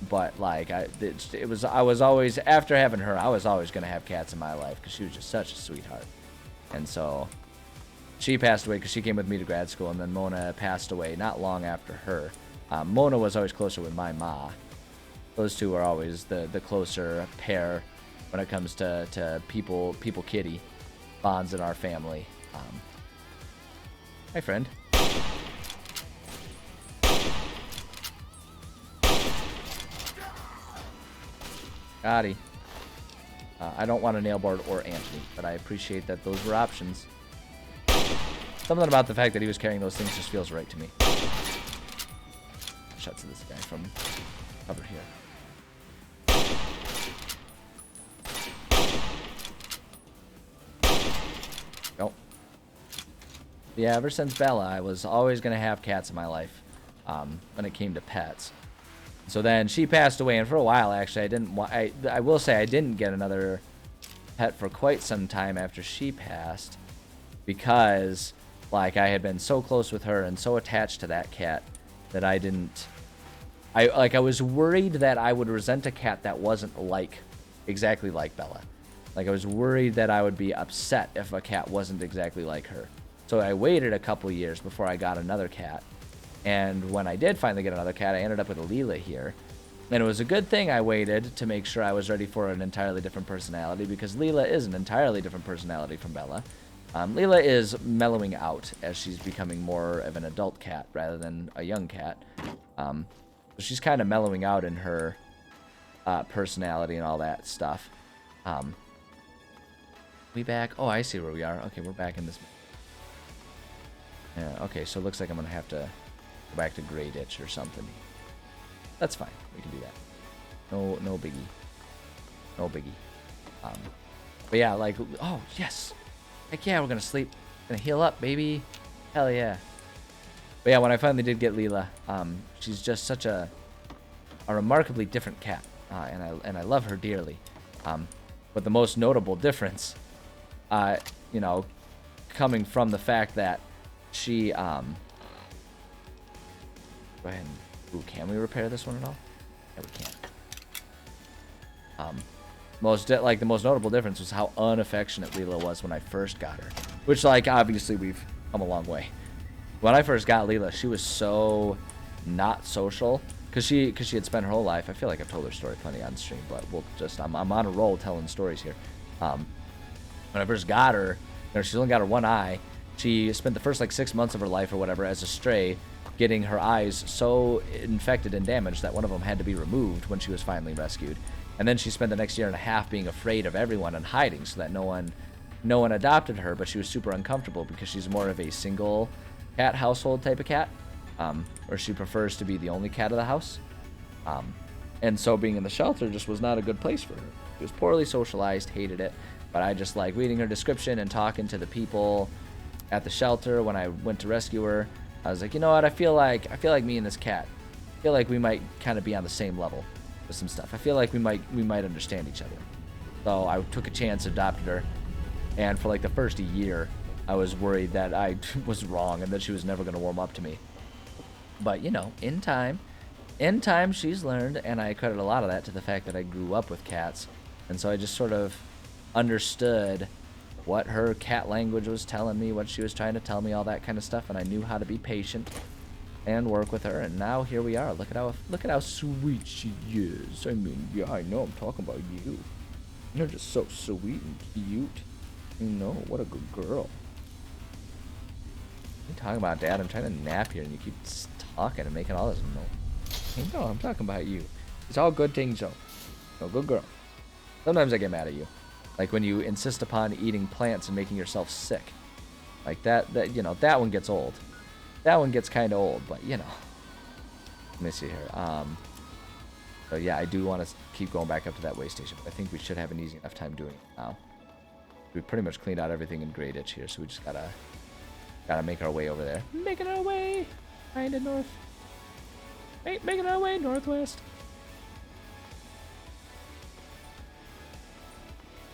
But like I was always, after having her, I was always gonna have cats in my life because she was just such a sweetheart. And so she passed away because she came with me to grad school, and then Mona passed away not long after her. Mona was always closer with my ma. Those two are always the closer pair when it comes to people kitty bonds in our family. Hi, friend. Gotti. I don't want a nail board or Anthony, but I appreciate that those were options. Something about the fact that he was carrying those things just feels right to me. Shots of this guy from over here. Go. Yeah, ever since Bella, I was always going to have cats in my life when it came to pets. So then she passed away, and for a while, actually, I will say I didn't get another pet for quite some time after she passed, because like I had been so close with her and so attached to that cat that I was worried that I would resent a cat that wasn't exactly like Bella. Like I was worried that I would be upset if a cat wasn't exactly like her. So I waited a couple years before I got another cat. And when I did finally get another cat, I ended up with a Leela here. And it was a good thing I waited to make sure I was ready for an entirely different personality, because Leela is an entirely different personality from Bella. Leela is mellowing out as she's becoming more of an adult cat rather than a young cat. So she's kind of mellowing out in her personality and all that stuff. We back? Oh, I see where we are. Okay, we're back in this. Yeah, okay, so it looks like I'm going to have to go back to Grey Ditch or something. That's fine. We can do that. No biggie. No biggie. But yeah, like, oh, yes. Heck yeah, we're going to sleep. Gonna heal up, baby. Hell yeah. But yeah, when I finally did get Leela, she's just such a remarkably different cat. And I love her dearly. But the most notable difference, you know, coming from the fact that she, go ahead and, ooh, can we repair this one at all? Yeah, we can. The most notable difference was how unaffectionate Leela was when I first got her. Which, like, obviously we've come a long way. When I first got Leela, she was so not social, because she had spent her whole life. I feel like I've told her story plenty on stream, but I'm on a roll telling stories here. When I first got her, she's only got her one eye. She spent the first like 6 months of her life or whatever as a stray, getting her eyes so infected and damaged that one of them had to be removed when she was finally rescued. And then she spent the next year and a half being afraid of everyone and hiding so that no one adopted her, but she was super uncomfortable because she's more of a single cat household type of cat, or she prefers to be the only cat of the house. And so being in the shelter just was not a good place for her. She was poorly socialized, hated it, but I just like reading her description and talking to the people at the shelter when I went to rescue her. I was like, you know what, I feel like me and this cat, I feel like we might kind of be on the same level with some stuff. I feel like we might understand each other. So I took a chance, adopted her, and for like the first year, I was worried that I was wrong and that she was never going to warm up to me. But, you know, in time, she's learned, and I credit a lot of that to the fact that I grew up with cats. And so I just sort of understood what her cat language was telling me, what she was trying to tell me, all that kind of stuff, and I knew how to be patient and work with her. And now here we are. Look at how sweet she is. I mean, yeah, I know I'm talking about you. You're just so sweet and cute. You know, what a good girl. What are you talking about, Dad? I'm trying to nap here, and you keep talking and making all this noise. Hey, no, I'm talking about you. It's all good things, though. No, good girl. Sometimes I get mad at you. Like when you insist upon eating plants and making yourself sick. Like that you know, that one gets old. That one gets kind of old, but you know. Let me see here. So yeah, I do want to keep going back up to that way station, but I think we should have an easy enough time doing it now. We pretty much cleaned out everything in Great Ditch here, so we just gotta make our way over there. Making our way kind of north. Making our way northwest.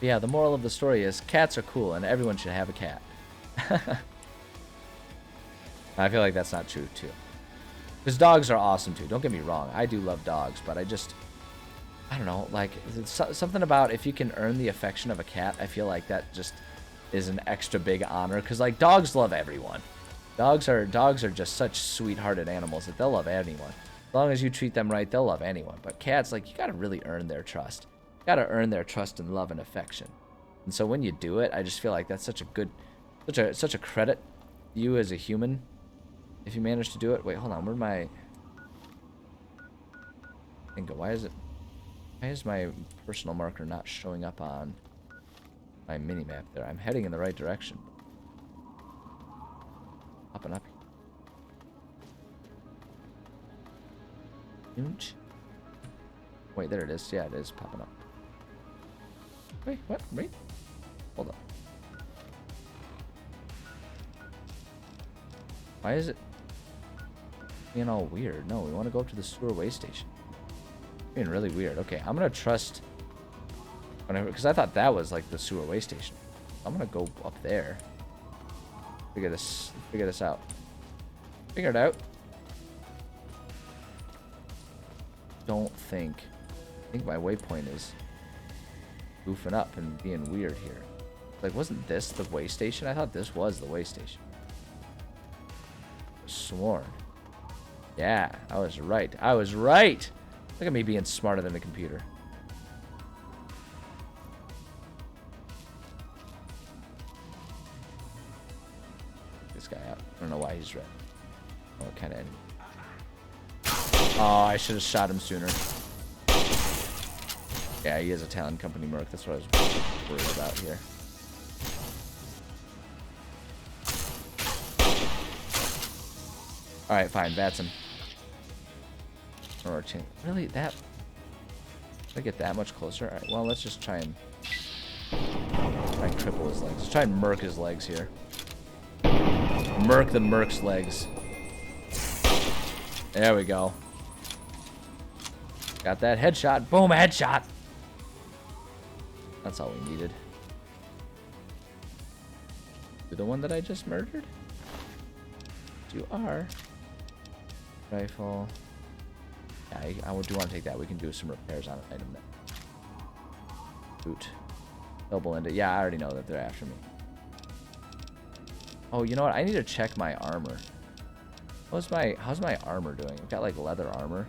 But yeah, the moral of the story is cats are cool and everyone should have a cat. I feel like that's not true too. Because dogs are awesome too. Don't get me wrong. I do love dogs, but I don't know, like something about if you can earn the affection of a cat, I feel like that just is an extra big honor. Because like dogs love everyone. Dogs are just such sweethearted animals that they'll love anyone. As long as you treat them right, they'll love anyone. But cats, like, you gotta really earn their trust. You gotta earn their trust and love and affection. And so when you do it, I just feel like that's such a credit to you as a human. If you manage to do it. Wait, hold on. Where'd my thing go? Why is my personal marker not showing up on my mini-map there? I'm heading in the right direction. Popping up. Wait, there it is. Yeah, it is popping up. Wait, what? Wait. Hold on. Why is it being all weird? No, we want to go up to the sewer way station. Being really weird. Okay, I'm gonna trust because I thought that was like the sewer way station. I'm gonna go up there. Figure this out. Figure it out. I think my waypoint is goofing up and being weird here. Like, wasn't this the way station? I thought this was the way station. Sworn. Yeah, I was right. Look at me being smarter than the computer. This guy out. I don't know why he's red. Oh, kind of. Oh, I should have shot him sooner. Yeah, he is a Talon Company merc. That's what I was worried about here. Alright, fine. That's him. Or really? That? Did I get that much closer? Alright, well, let's just try and cripple his legs. Let's try and merc his legs here. Merc the merc's legs. There we go. Got that headshot. Boom, headshot. That's all we needed. You're the one that I just murdered? You are. Rifle. Yeah, I do want to take that. We can do some repairs on an item then. Boot. Double ended. Yeah, I already know that they're after me. Oh, you know what? I need to check my armor. How's my armor doing? I've got like leather armor.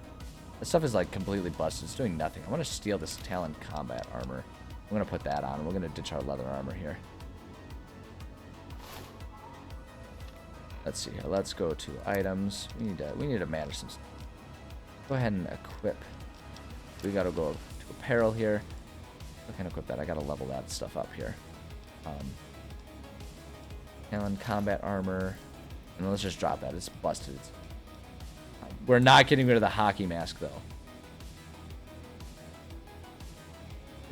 This stuff is like completely busted. It's doing nothing. I want to steal this Talon combat armor. I'm going to put that on. We're going to ditch our leather armor here. Let's see here. Let's go to items. We need to manage some stuff. Go ahead and equip. We got to go to apparel here. I can equip that. I got to level that stuff up here. Talon combat armor. And let's just drop that. It's busted. We're not getting rid of the hockey mask, though.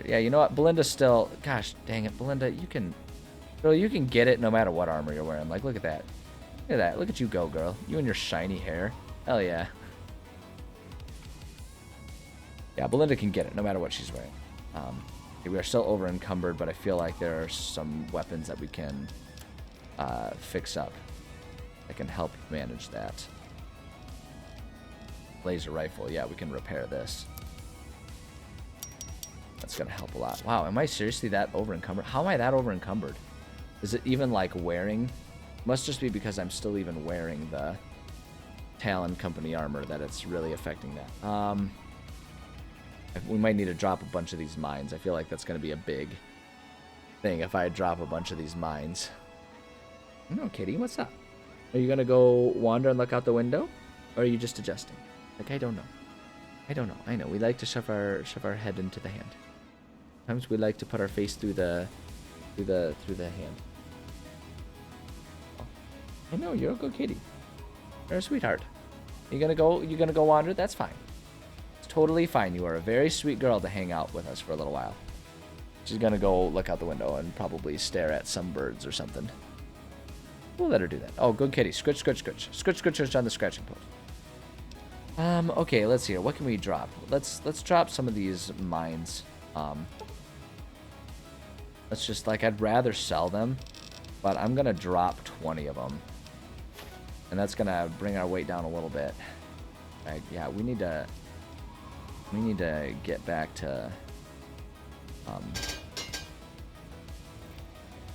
Yeah, you know what? Belinda's still... Gosh, dang it. Belinda, you can... Girl, you can get it no matter what armor you're wearing. Like, look at that. Look at that. Look at you go, girl. You and your shiny hair. Hell yeah. Yeah, Belinda can get it no matter what she's wearing. We are still over encumbered, but I feel like there are some weapons that we can fix up that can help manage that. Laser rifle. Yeah, we can repair this. That's going to help a lot. Wow, am I seriously that over encumbered? How am I that over encumbered? Is it even like wearing? Must just be because I'm still even wearing the Talon Company armor that it's really affecting that. We might need to drop a bunch of these mines. I feel like that's going to be a big thing if I drop a bunch of these mines. No, Kitty, what's up? Are you going to go wander and look out the window? Or are you just adjusting? Like, I don't know. I don't know. I know. We like to shove our head into the hand. Sometimes we like to put our face through the hand. Oh. I know, you're a good kitty. You're a sweetheart. You're gonna go wander? That's fine. It's totally fine. You are a very sweet girl to hang out with us for a little while. She's gonna go look out the window and probably stare at some birds or something. We'll let her do that. Oh, good kitty. Scritch, scritch, scritch. Scritch, scritch, scritch on the scratching post. Okay, let's see here. What can we drop? Let's drop some of these mines. Let's just, like, I'd rather sell them, but I'm gonna drop 20 of them. And that's gonna bring our weight down a little bit. Yeah, we need to get back to,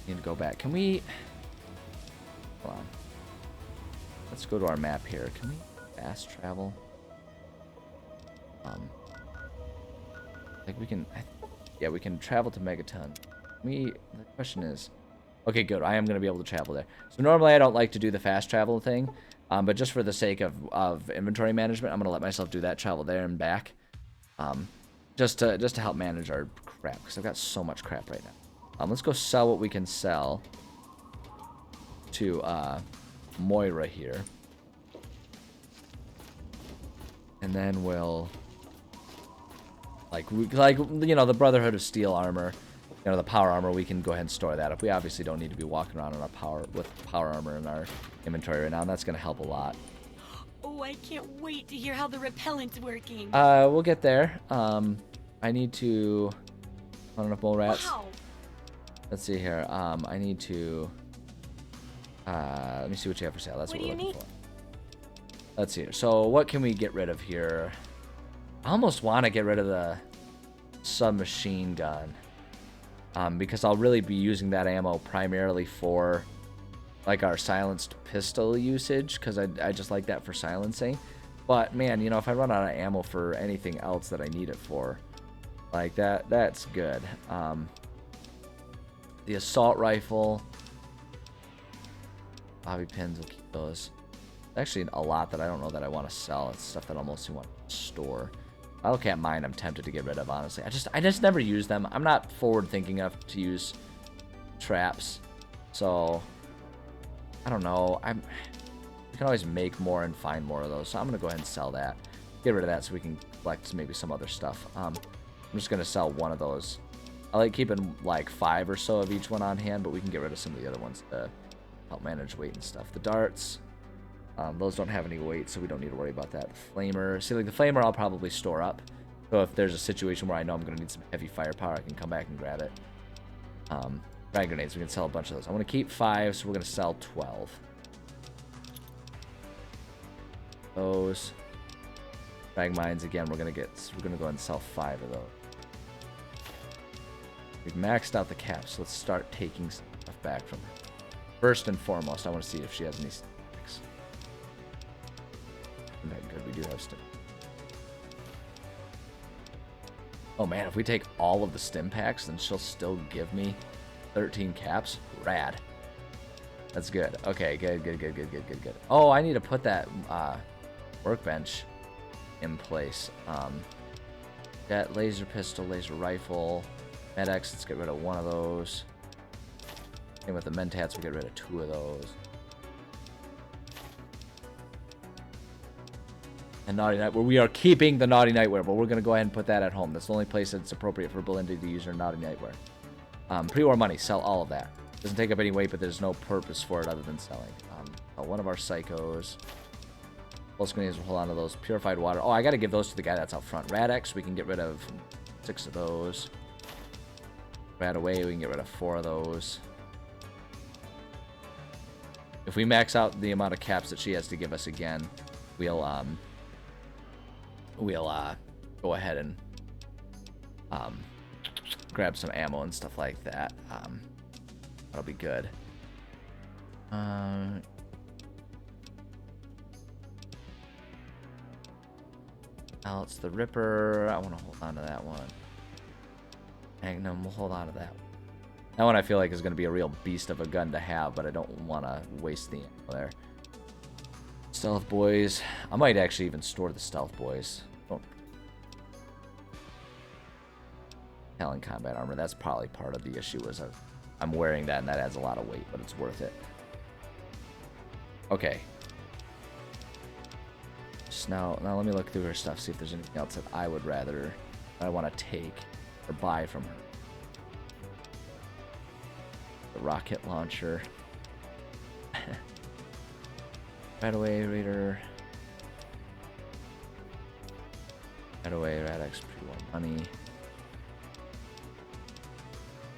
need to go back. Can we, hold on. Let's go to our map here. Can we fast travel? Like we can, yeah, we can travel to Megaton. The question is, okay, good. I am going to be able to travel there. So normally I don't like to do the fast travel thing, but just for the sake of inventory management, I'm going to let myself do that, travel there and back, just to help manage our crap, because I've got so much crap right now. Let's go sell what we can sell to Moira here. And then we'll, like you know, the Brotherhood of Steel armor, you know, the power armor, we can go ahead and store that up. We obviously don't need to be walking around in our with power armor in our inventory right now, and that's going to help a lot. Oh, I can't wait to hear how the repellent's working. We'll get there. I need to, I don't know if mole rats. Wow. Let's see here. I need to, let me see what you have for sale. That's what we're looking for. Let's see here. So what can we get rid of here? I almost want to get rid of the submachine gun. Because I'll really be using that ammo primarily for like our silenced pistol usage, because I just like that for silencing. But man, you know, if I run out of ammo for anything else that I need it for, like that's good. The assault rifle, bobby pins, will keep those. Actually a lot that I don't know that I want to sell. It's stuff that I mostly want to store. I look at mine, I'm tempted to get rid of, honestly. I just never use them. I'm not forward thinking enough to use traps. So I don't know. You can always make more and find more of those. So I'm gonna go ahead and sell that. Get rid of that so we can collect maybe some other stuff. I'm just gonna sell one of those. I like keeping like 5 or so of each one on hand, but we can get rid of some of the other ones to help manage weight and stuff. The darts. Those don't have any weight, so we don't need to worry about that. Flamer. See, like the flamer I'll probably store up. So if there's a situation where I know I'm going to need some heavy firepower, I can come back and grab it. Frag grenades, we can sell a bunch of those. I want to keep 5, so we're going to sell 12. Those. Frag mines, again, we're going to go ahead and sell 5 of those. We've maxed out the caps, so let's start taking stuff back from her. First and foremost, I want to see if she has any stacks. Okay, good, we do have stuff. Oh man, if we take all of the stim packs, then she'll still give me 13 caps. Rad. That's good. Okay, good. Oh, I need to put that workbench in place. That laser pistol, laser rifle, Med-X, let's get rid of one of those. Same with the Mentats, we'll get rid of 2 of those. And Naughty Nightwear, we are keeping the Naughty Nightwear, but we're going to go ahead and put that at home. That's the only place that's appropriate for Belinda to use her Naughty Nightwear. Pre-war money, sell all of that. Doesn't take up any weight, but there's no purpose for it other than selling. One of our psychos. Pulse grenades, we'll hold on to those. Purified water. Oh, I got to give those to the guy that's out front. Rad-X, we can get rid of 6 of those. Rad away, we can get rid of 4 of those. If we max out the amount of caps that she has to give us again, we'll go ahead and grab some ammo and stuff like that. That'll be good. Now it's the Ripper. I want to hold on to that one. Magnum, we'll hold on to that one. That one I feel like is going to be a real beast of a gun to have, but I don't want to waste the ammo there. Stealth Boys. I might actually even store the Stealth Boys. Talon combat armor. That's probably part of the issue is I'm wearing that and that adds a lot of weight, but it's worth it. Okay. Just now let me look through her stuff, see if there's anything else that I would rather, that I want to take or buy from her. The rocket launcher. Right away, Raider. Right away, Rad-X, pre-war money.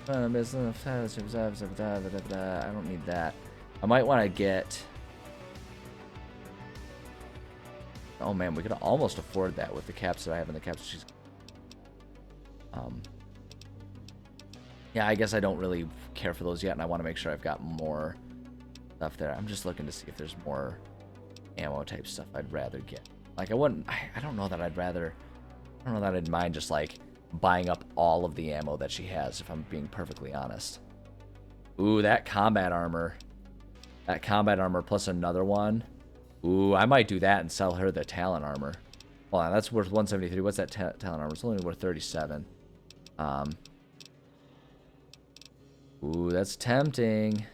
I don't need that. I might want to get... Oh man, we could almost afford that with the caps that I have and the caps she's... Yeah, I guess I don't really care for those yet, and I want to make sure I've got more stuff there. I'm just looking to see if there's more ammo type stuff I'd rather get. Like, I don't know that I'd rather... I don't know that I'd mind just, like, buying up all of the ammo that she has, if I'm being perfectly honest. Ooh, that combat armor. That combat armor plus another one. Ooh, I might do that and sell her the Talon armor. Hold on, that's worth 173. What's that Talon armor? It's only worth 37. Ooh, that's tempting.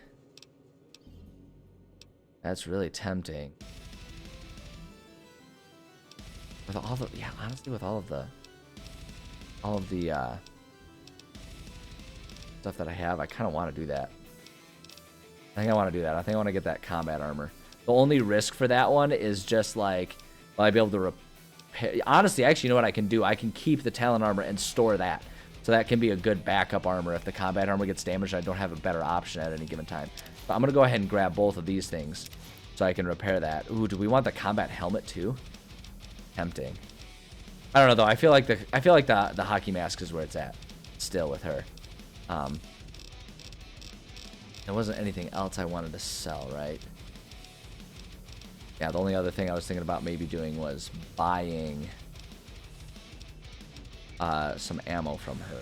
That's really tempting. With all the, yeah, honestly, with all of the stuff that I have, I kind of want to do that. I think I want to do that. I think I want to get that combat armor. The only risk for that one is just like, will I be able to repair? Honestly, actually, you know what I can do? I can keep the Talon armor and store that. So that can be a good backup armor if the combat armor gets damaged. I don't have a better option at any given time. But I'm going to go ahead and grab both of these things so I can repair that. Ooh, do we want the combat helmet too? Tempting. I don't know though. I feel like the hockey mask is where it's at still with her. There wasn't anything else I wanted to sell, right? Yeah, the only other thing I was thinking about maybe doing was buying some ammo from her,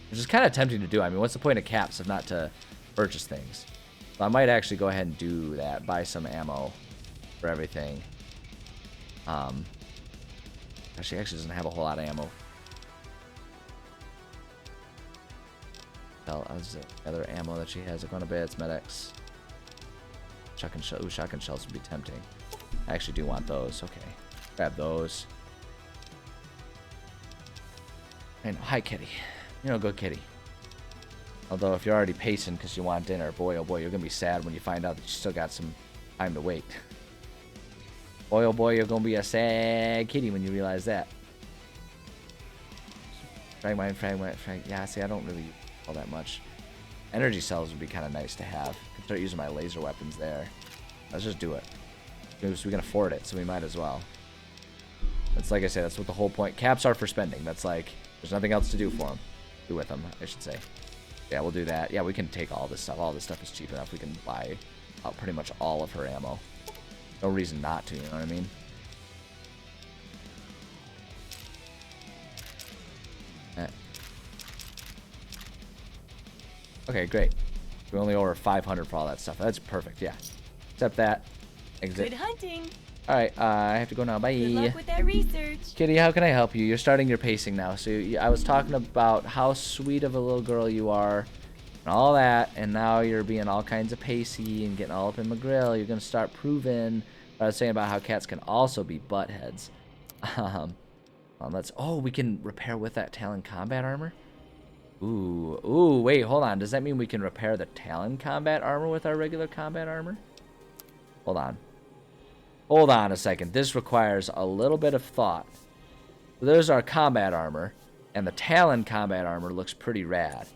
which is kind of tempting to do. I mean, what's the point of caps if not to purchase things? So I might actually go ahead and do that, buy some ammo for everything. She actually doesn't have a whole lot of ammo. Other ammo that she has, quite a bit. It's Med-X. Shotgun shell. Ooh, shotgun shells would be tempting. I actually do want those. Okay, grab those. And hi, kitty. You're a good kitty. Although if you're already pacing because you want dinner, boy, oh boy, you're gonna be sad when you find out that you still got some time to wait. Boy, oh boy, you're gonna be a sad kitty when you realize that. Fragment. Yeah, see, I don't really use all that much. Energy cells would be kind of nice to have. I could start using my laser weapons there. Let's just do it. Because we can afford it, so we might as well. That's like I said, that's what the whole point. Caps are for spending. That's like, there's nothing else to do for them. Do with them, I should say. Yeah, we'll do that. Yeah, we can take all this stuff. All this stuff is cheap enough. We can buy out pretty much all of her ammo. No reason not to, you know what I mean? Okay, great. We only over 500 for all that stuff. That's perfect, yeah. Except that. Exit. Good hunting. Alright, I have to go now. Bye. Good luck with that research. Kitty, how can I help you? You're starting your pacing now. So I was talking about how sweet of a little girl you are and all that, and now you're being all kinds of pacey and getting all up in my grill. You're going to start proving what I was saying about how cats can also be butt heads. We can repair with that Talon combat armor? Ooh, wait, hold on. Does that mean we can repair the Talon combat armor with our regular combat armor? Hold on a second. This requires a little bit of thought. So there's our combat armor, and the Talon combat armor looks pretty rad.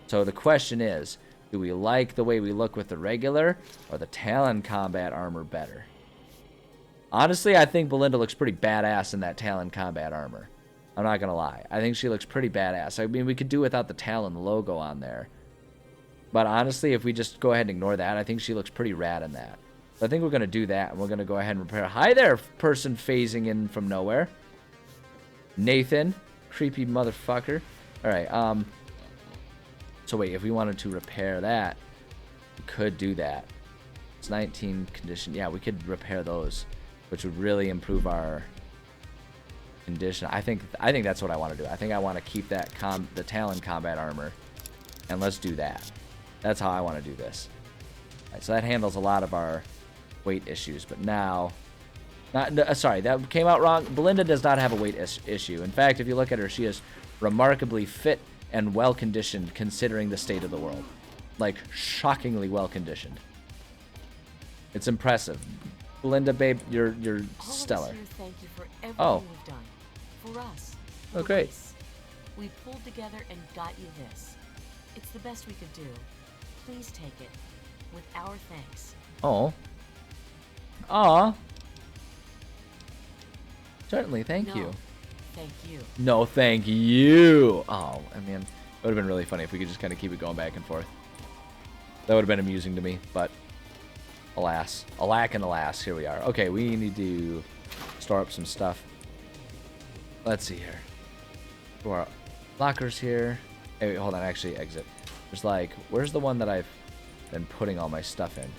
So the question is, do we like the way we look with the regular or the Talon combat armor better? Honestly, I think Belinda looks pretty badass in that Talon combat armor. I'm not gonna lie. I think she looks pretty badass. I mean, we could do without the Talon logo on there. But honestly, if we just go ahead and ignore that, I think she looks pretty rad in that. So I think we're gonna do that, and we're gonna go ahead and repair. Hi there, person phasing in from nowhere. Nathan, creepy motherfucker. All right. So wait, if we wanted to repair that, we could do that. It's 19 condition. Yeah, we could repair those, which would really improve our condition. I think that's what I want to do. I think I want to keep that the Talon combat armor, and let's do that. That's how I want to do this. All right, so that handles a lot of our weight issues. But now, sorry, that came out wrong. Belinda does not have a weight issue. In fact, if you look at her, she is remarkably fit and well conditioned considering the state of the world. Like shockingly well conditioned. It's impressive. Belinda, babe, you're stellar. All of us here thank you for everything you've done. For us. Oh, great. Police. We pulled together and got you this. It's the best we could do. Please take it. With our thanks. Oh. Aw. Certainly, thank you. Thank you. No, thank you. Oh, I mean, it would have been really funny if we could just kind of keep it going back and forth. That would have been amusing to me, but alas. Alack and alas, here we are. Okay, we need to store up some stuff. Let's see here. To our lockers here. Hey, wait, hold on, actually exit. There's like, where's the one that I've been putting all my stuff in?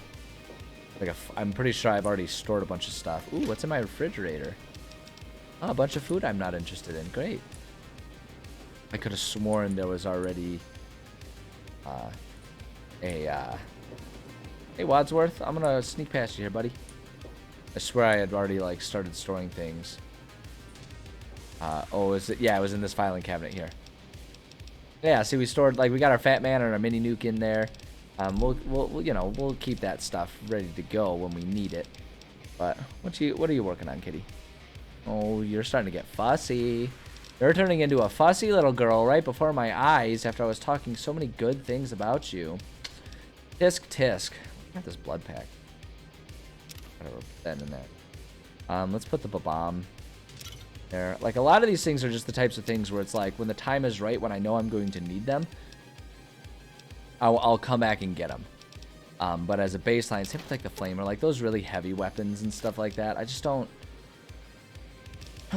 Like I'm pretty sure I've already stored a bunch of stuff. Ooh, what's in my refrigerator? Oh, a bunch of food I'm not interested in. Great. I could have sworn there was already Hey, Wadsworth, I'm gonna sneak past you here, buddy. I swear I had already like started storing things. Oh, is it? Yeah, it was in this filing cabinet here. Yeah, see, we stored, like, we got our Fat Man and our mini nuke in there. We'll keep that stuff ready to go when we need it. But what are you working on, kitty? Oh, you're starting to get fussy. You're turning into a fussy little girl right before my eyes after I was talking so many good things about you. Tisk tisk. Got this blood pack. Gotta put that in there. Let's put the bomb there. Like, a lot of these things are just the types of things where it's like, when the time is right, when I know I'm going to need them, I'll come back and get them. But as a baseline, same with like the flamer, like those really heavy weapons and stuff like that, I just don't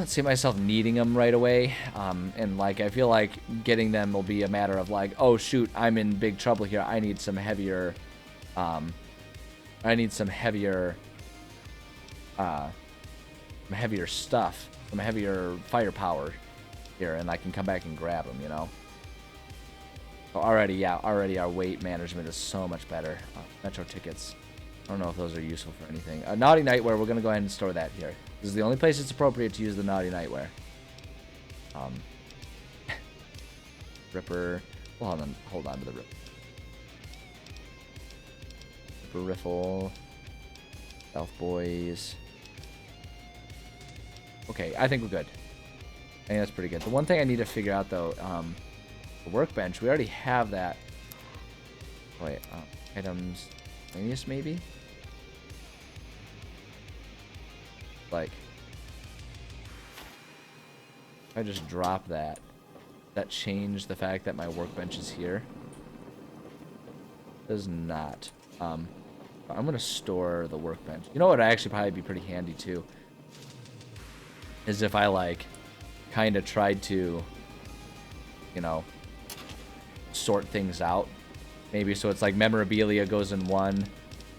see myself needing them right away. And like, I feel like getting them will be a matter of like, oh shoot, I'm in big trouble here. I need some heavier, heavier stuff, some heavier firepower here, and I can come back and grab them, you know. So already our weight management is so much better. Metro tickets, I don't know if those are useful for anything. Naughty Nightwear, we're gonna go ahead and store that here. This is the only place it's appropriate to use the Naughty Nightwear. Ripper, well, hold on to the Ripper. Ripper Riffle, Stealth Boys. Okay, I think we're good. I think that's pretty good. The one thing I need to figure out, though, the workbench, we already have that. Wait, items, miscellaneous maybe? Like, if I just drop that, that change the fact that my workbench is here? Does not. I'm gonna store the workbench. You know what would actually probably be pretty handy too? Is if I like kind of tried to, you know, sort things out maybe so it's like memorabilia goes in one,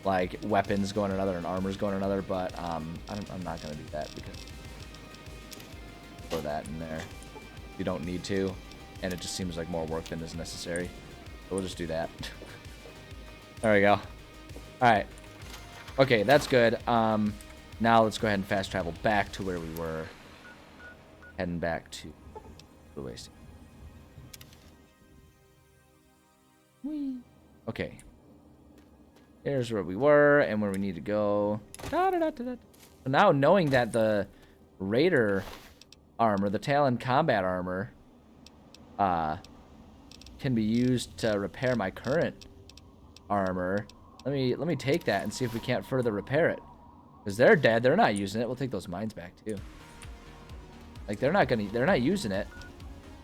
like weapons go in another, and armor's going in another. But I'm not gonna do that because throw that in there. You don't need to, and it just seems like more work than is necessary. So we'll just do that. There we go. All right. Okay, that's good. Now let's go ahead and fast travel back to where we were. Heading back to the waste. Okay. Here's where we were and where we need to go. So now knowing that the Raider armor, the Talon combat armor, can be used to repair my current armor. Let me take that and see if we can't further repair it. Because they're dead, they're not using it. We'll take those mines back too. Like they're not using it.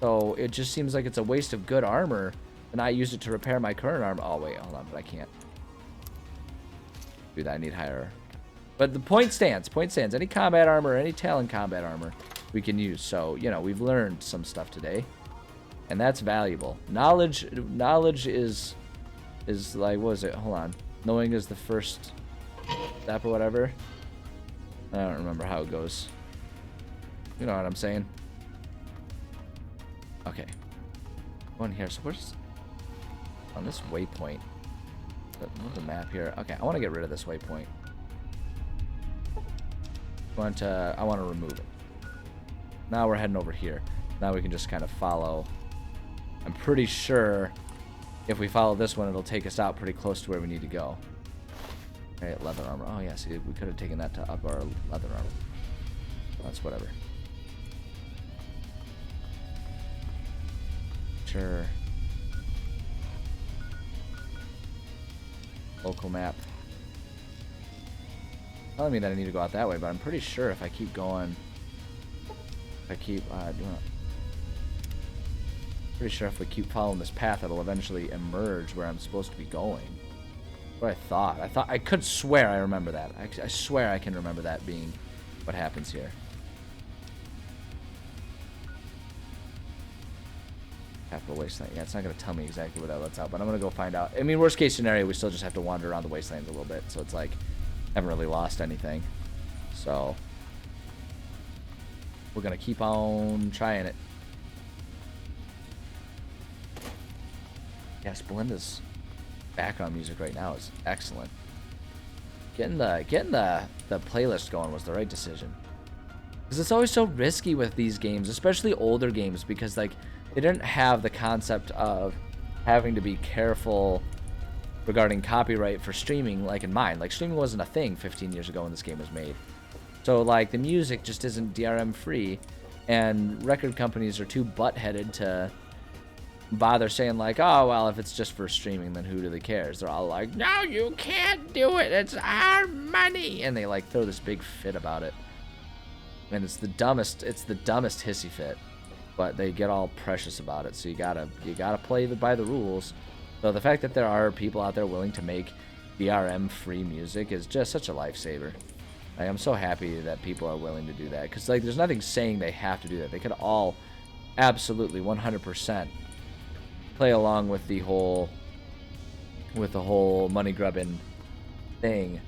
So it just seems like it's a waste of good armor and I use it to repair my current armor. Oh wait, hold on, but I can't do that. I need higher. But the point stands. Point stands. Any combat armor, any Talon combat armor, we can use. So you know we've learned some stuff today, and that's valuable. Knowledge is like, what is it? Hold on. Knowing is the first step or whatever. I don't remember how it goes. You know what I'm saying? Okay. Go in here. So where's on this waypoint? The map here. Okay, I want to get rid of this waypoint. I want to remove it. Now we're heading over here. Now we can just kind of follow. I'm pretty sure if we follow this one, it'll take us out pretty close to where we need to go. Okay, leather armor. Oh yeah, see, we could have taken that to up our leather armor. That's whatever. Sure. Local map. Telling me that I need to go out that way, but I'm pretty sure if I keep going, pretty sure if we keep following this path, it'll eventually emerge where I'm supposed to be going. What I thought. I could swear I remember that. I swear I can remember that being what happens here. Capital Wasteland. Yeah, it's not going to tell me exactly where that lets out, but I'm going to go find out. I mean, worst case scenario, we still just have to wander around the wastelands a little bit, so it's like, haven't really lost anything. So, we're going to keep on trying it. Yes, Belinda's background music right now is excellent. Getting the playlist going was the right decision. Because it's always so risky with these games, especially older games, because like they didn't have the concept of having to be careful regarding copyright for streaming like in mine. Like streaming wasn't a thing 15 years ago when this game was made. So like the music just isn't DRM free, and record companies are too butt-headed to bother saying like, oh well, if it's just for streaming, then who really cares? They're all like, no, you can't do it, it's our money, and they like throw this big fit about it, and it's the dumbest hissy fit, but they get all precious about it. So you gotta play by the rules. So the fact that there are people out there willing to make DRM free music is just such a lifesaver. Like, I'm so happy that people are willing to do that, because like there's nothing saying they have to do that. They could all absolutely 100% play along with the whole money grubbing thing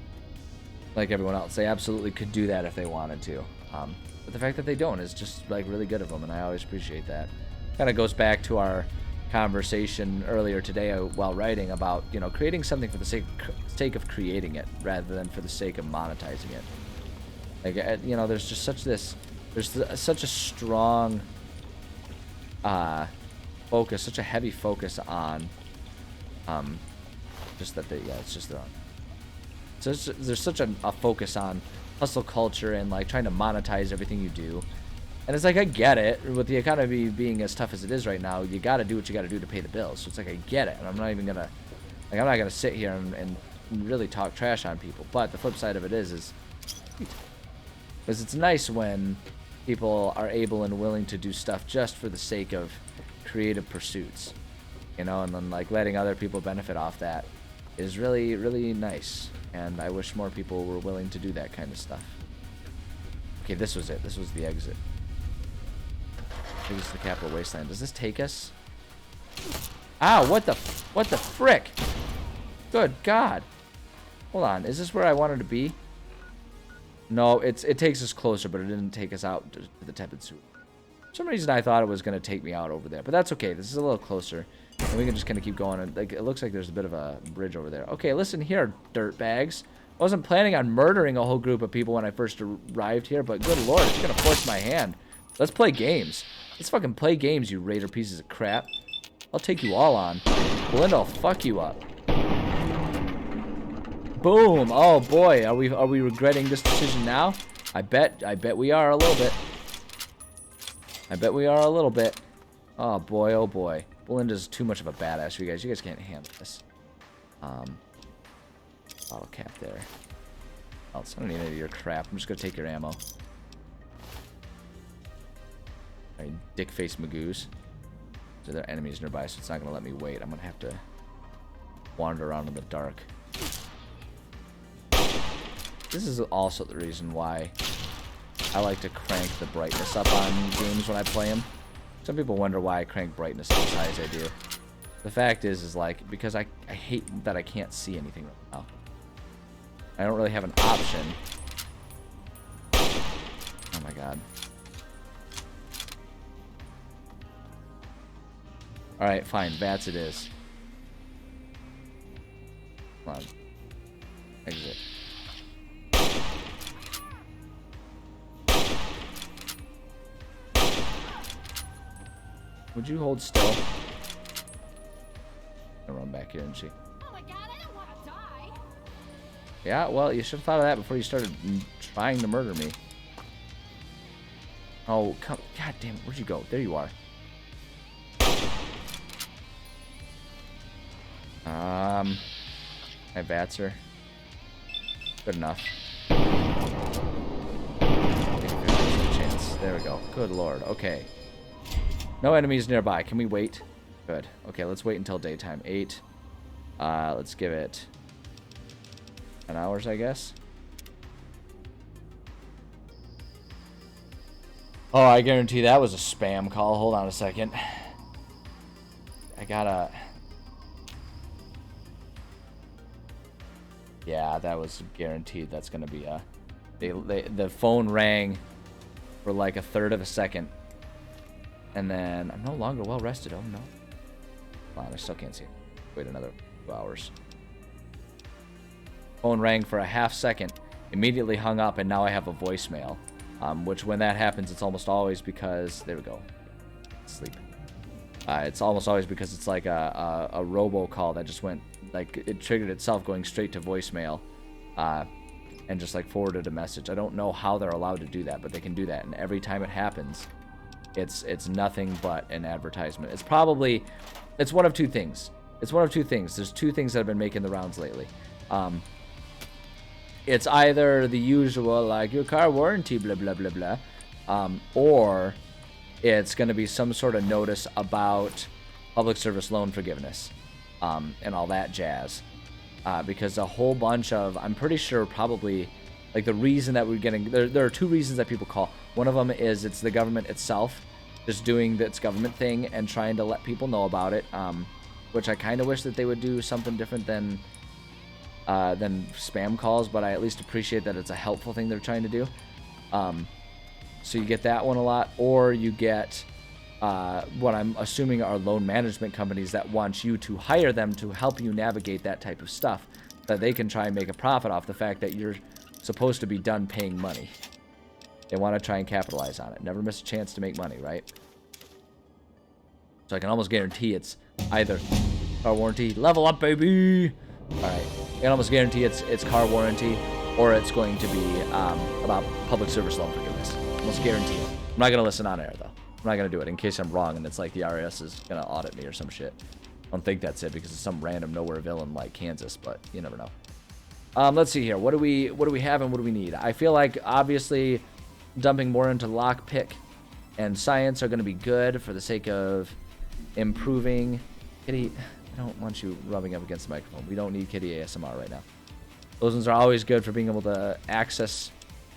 like everyone else. They absolutely could do that if they wanted to, but the fact that they don't is just like really good of them, and I always appreciate that. Kind of goes back to our conversation earlier today while writing about, you know, creating something for the sake of creating it rather than for the sake of monetizing it. Like, you know, there's just such a strong focus, such a heavy focus on just that it's just their own. So there's such a focus on hustle culture and like trying to monetize everything you do. And it's like, I get it. With the economy being as tough as it is right now, you got to do what you got to do to pay the bills. So it's like, I get it. And I'm not even going to, like, I'm not going to sit here and really talk trash on people. But the flip side of it is because it's nice when people are able and willing to do stuff just for the sake of creative pursuits, you know, and then like letting other people benefit off that is really, really nice. And I wish more people were willing to do that kind of stuff. Okay, this was it. This was the exit. This is the Capital Wasteland. Does this take us? Ow, what the frick? Good God. Hold on, is this where I wanted to be? No, it takes us closer, but it didn't take us out to the tepid sewer. For some reason I thought it was going to take me out over there, but that's okay. This is a little closer, and we can just kind of keep going. And like, it looks like there's a bit of a bridge over there. Okay, listen here, dirt bags. I wasn't planning on murdering a whole group of people when I first arrived here, but good lord, if you're going to force my hand, let's play games. Let's fucking play games, you raider pieces of crap. I'll take you all on. Belinda will fuck you up. Boom. Oh boy, are we regretting this decision now? I bet we are a little bit. I bet we are a little bit. Oh boy, oh boy. Belinda's too much of a badass for you guys. You guys can't handle this. Bottle cap there. I don't need any of your crap. I'm just gonna take your ammo. Alright, dick face magoos. So there are enemies nearby, so it's not gonna let me wait. I'm gonna have to wander around in the dark. This is also the reason why I like to crank the brightness up on games when I play them. Some people wonder why I crank brightness up as high as I do. The fact is like, because I hate that I can't see anything right now. I don't really have an option. Oh my god. Alright, fine. Bats it is. Come on. Exit. Would you hold still? I'll run back here and see. Oh my god, I don't want to die. Yeah, well, you should have thought of that before you started trying to murder me. Oh, come. God damn it. Where'd you go? There you are. My bats are good enough. Chance. There we go. Good lord. Okay. No enemies nearby. Can we wait? Good. Okay, let's wait until daytime. 8. Let's give it 10 hours, I guess. Oh, I guarantee that was a spam call. Hold on a second. I gotta... Yeah, that was guaranteed. That's gonna be a... The phone rang for like a third of a second. And then I'm no longer well rested. Oh no. Wow, I still can't see it. Wait another 2 hours. Phone rang for a half second, immediately hung up, and now I have a voicemail. Which when that happens, it's almost always because... There we go. Sleep. It's almost always because it's like a robocall that just went... Like, it triggered itself going straight to voicemail. And just like forwarded a message. I don't know how they're allowed to do that, but they can do that. And every time it happens... It's nothing but an advertisement. It's probably, it's one of two things. It's one of two things. There's two things that have been making the rounds lately. It's either the usual, like, your car warranty, blah, blah, blah, blah. Or it's going to be some sort of notice about public service loan forgiveness. And all that jazz. Because a whole bunch of, I'm pretty sure probably, like the reason that we're getting, there are two reasons that people call. One of them is it's the government itself just doing its government thing and trying to let people know about it, which I kind of wish that they would do something different than spam calls, but I at least appreciate that it's a helpful thing they're trying to do. So you get that one a lot, or you get what I'm assuming are loan management companies that want you to hire them to help you navigate that type of stuff, that they can try and make a profit off the fact that you're supposed to be done paying money. They want to try and capitalize on it. Never miss a chance to make money, right? So I can almost guarantee it's either car warranty, level up, baby. All right, I can almost guarantee it's car warranty, or it's going to be about public service loan forgiveness. Almost guarantee it. I'm not gonna listen on air though. I'm not gonna do it in case I'm wrong and it's like the IRS is gonna audit me or some shit. I don't think that's it because it's some random nowhere villain like Kansas, but you never know. Let's see here. What do we have and what do we need? I feel like obviously dumping more into lockpick and science are going to be good for the sake of improving. Kitty, I don't want you rubbing up against the microphone. We don't need kitty ASMR right now. Those ones are always good for being able to access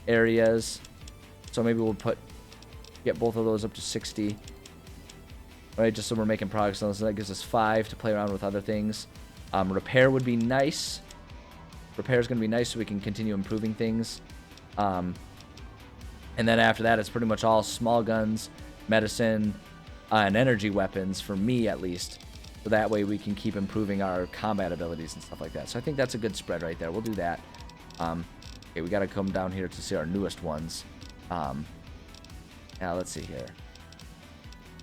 areas. So maybe we'll get both of those up to 60. right? Just so we're making progress on this. So that gives us 5 to play around with other things. Repair would be nice. Repair is going to be nice so we can continue improving things. And then after that, it's pretty much all small guns, medicine, and energy weapons, for me at least. So that way we can keep improving our combat abilities and stuff like that. So I think that's a good spread right there. We'll do that. Okay, we got to come down here to see our newest ones. Now, let's see here.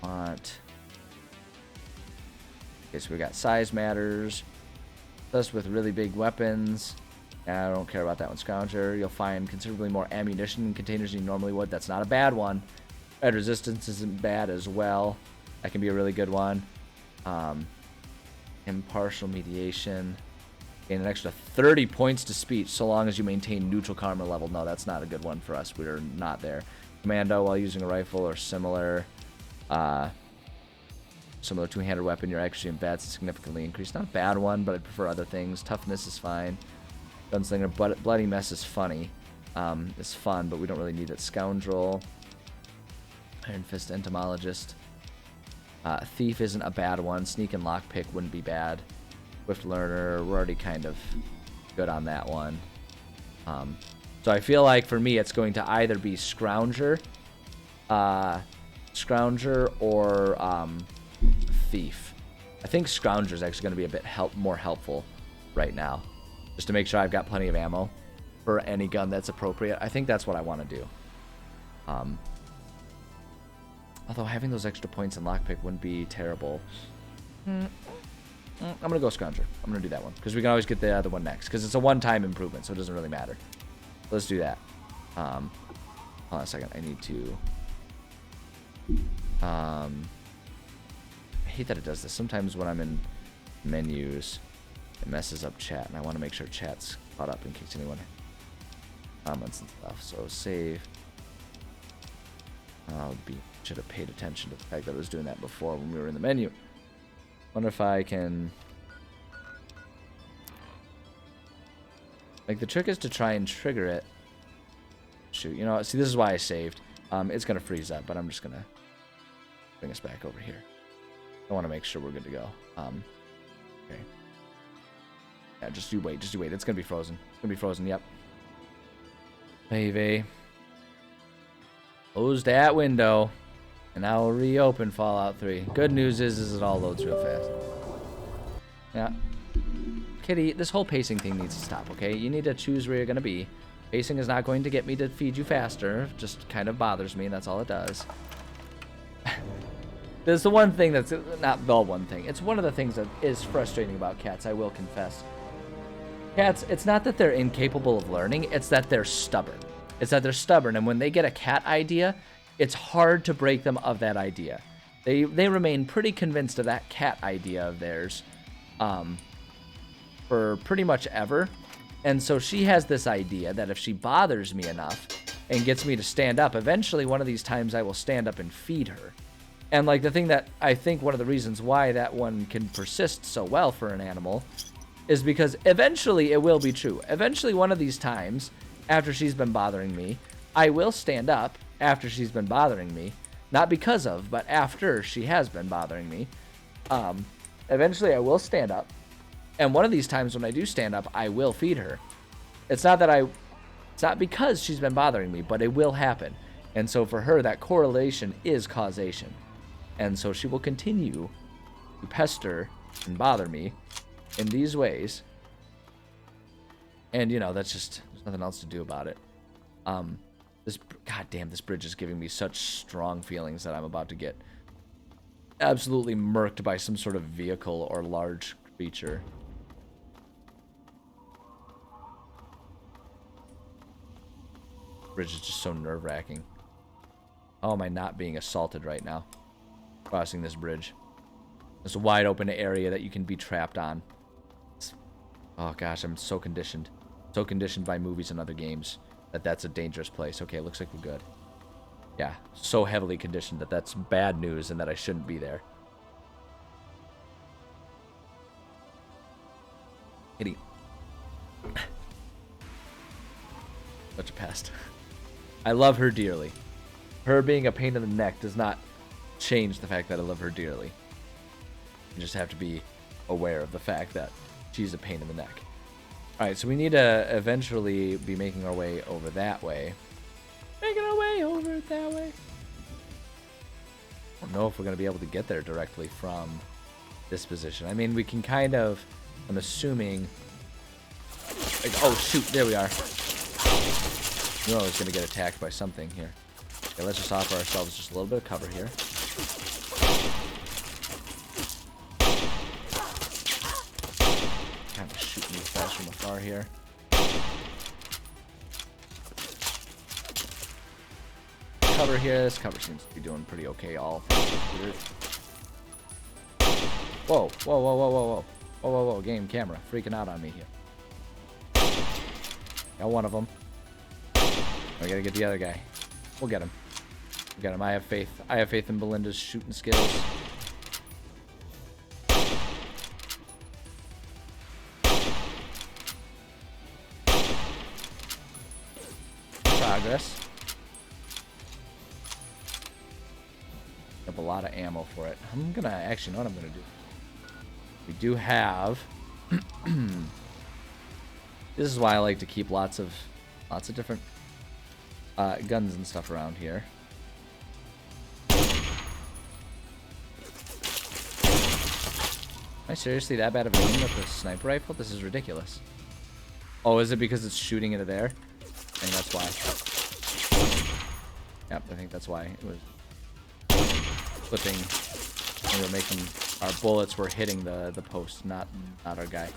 Okay, so we got size matters. Plus with really big weapons. I don't care about that one. Scrounger. You'll find considerably more ammunition in containers than you normally would. That's not a bad one. Red resistance isn't bad as well. That can be a really good one. Impartial mediation. Gain an extra 30 points to speech so long as you maintain neutral karma level. No, that's not a good one for us. We're not there. Commando while using a rifle or similar. Similar two-handed weapon, your accuracy and VATS is significantly increased. Not a bad one, but I prefer other things. Toughness is fine. Gunslinger, Bloody Mess is funny. It's fun, but we don't really need it. Scoundrel. Iron Fist, Entomologist. Thief isn't a bad one. Sneak and Lockpick wouldn't be bad. Swift Learner, we're already kind of good on that one. So I feel like for me, it's going to either be Scrounger or Thief. I think Scrounger is actually going to be a bit more helpful right now, just to make sure I've got plenty of ammo for any gun that's appropriate. I think that's what I want to do. Although having those extra points in lockpick wouldn't be terrible. I'm going to go Scrounger. I'm going to do that one because we can always get the other one next because it's a one-time improvement, so it doesn't really matter. Let's do that. Hold on a second. I need to... I hate that it does this. Sometimes when I'm in menus, it messes up chat, and I want to make sure chat's caught up in case anyone comments and stuff. So save. Should have paid attention to the fact that I was doing that before when we were in the menu. Wonder if I can... Like, the trick is to try and trigger it. Shoot, you know, see, this is why I saved. It's going to freeze up, but I'm just going to bring us back over here. I want to make sure we're good to go. Okay. Yeah, just do wait. Just do wait. It's going to be frozen. It's going to be frozen, yep. Save. Close that window. And now we'll reopen Fallout 3. Good news is it all loads real fast. Yeah. Kitty, this whole pacing thing needs to stop, okay? You need to choose where you're going to be. Pacing is not going to get me to feed you faster. Just kind of bothers me, that's all it does. There's the one thing that's not the one thing. It's one of the things that is frustrating about cats, I will confess. Cats, it's not that they're incapable of learning, it's that they're stubborn. It's that they're stubborn, and when they get a cat idea, it's hard to break them of that idea. They remain pretty convinced of that cat idea of theirs for pretty much ever. And so she has this idea that if she bothers me enough and gets me to stand up, eventually one of these times I will stand up and feed her. And like the thing that I think one of the reasons why that one can persist so well for an animal is because eventually it will be true. Eventually one of these times, after she's been bothering me, I will stand up after she's been bothering me. Not because of, but after she has been bothering me. Eventually I will stand up. And one of these times when I do stand up, I will feed her. It's not because she's been bothering me, but it will happen. And so for her, that correlation is causation. And so she will continue to pester and bother me in these ways. And, you know, that's just, there's nothing else to do about it. Goddamn, this bridge is giving me such strong feelings that I'm about to get absolutely murked by some sort of vehicle or large creature. Bridge is just so nerve-wracking. How am I not being assaulted right now? Crossing this bridge. This wide open area that you can be trapped on. Oh gosh, I'm so conditioned. So conditioned by movies and other games that that's a dangerous place. Okay, looks like we're good. Yeah, so heavily conditioned that that's bad news and that I shouldn't be there. Kitty. Such a pest. I love her dearly. Her being a pain in the neck does not change the fact that I love her dearly. You just have to be aware of the fact that she's a pain in the neck. Alright, so we need to eventually be making our way over that way. Making our way over that way. I don't know if we're going to be able to get there directly from this position. I mean, we can kind of, I'm assuming, like, oh shoot, there we are. We're always going to get attacked by something here. Okay, let's just offer ourselves just a little bit of cover here. Kind of shooting these guys from afar here. Cover here. This cover seems to be doing pretty okay. All. Whoa, whoa, whoa, whoa, whoa, whoa, whoa, whoa, whoa! Game camera freaking out on me here. Got one of them. We gotta get the other guy. We'll get him. We'll get him. I have faith. I have faith in Belinda's shooting skills. Progress. Have a lot of ammo for it. I'm gonna actually know what I'm gonna do. We do have. This is why I like to keep lots of different guns and stuff around here. Am I seriously that bad of an aim with a sniper rifle? This is ridiculous. Oh, is it because it's shooting into there? I think that's why. Yep, I think that's why it was flipping. We were making our bullets were hitting the post, not our guy.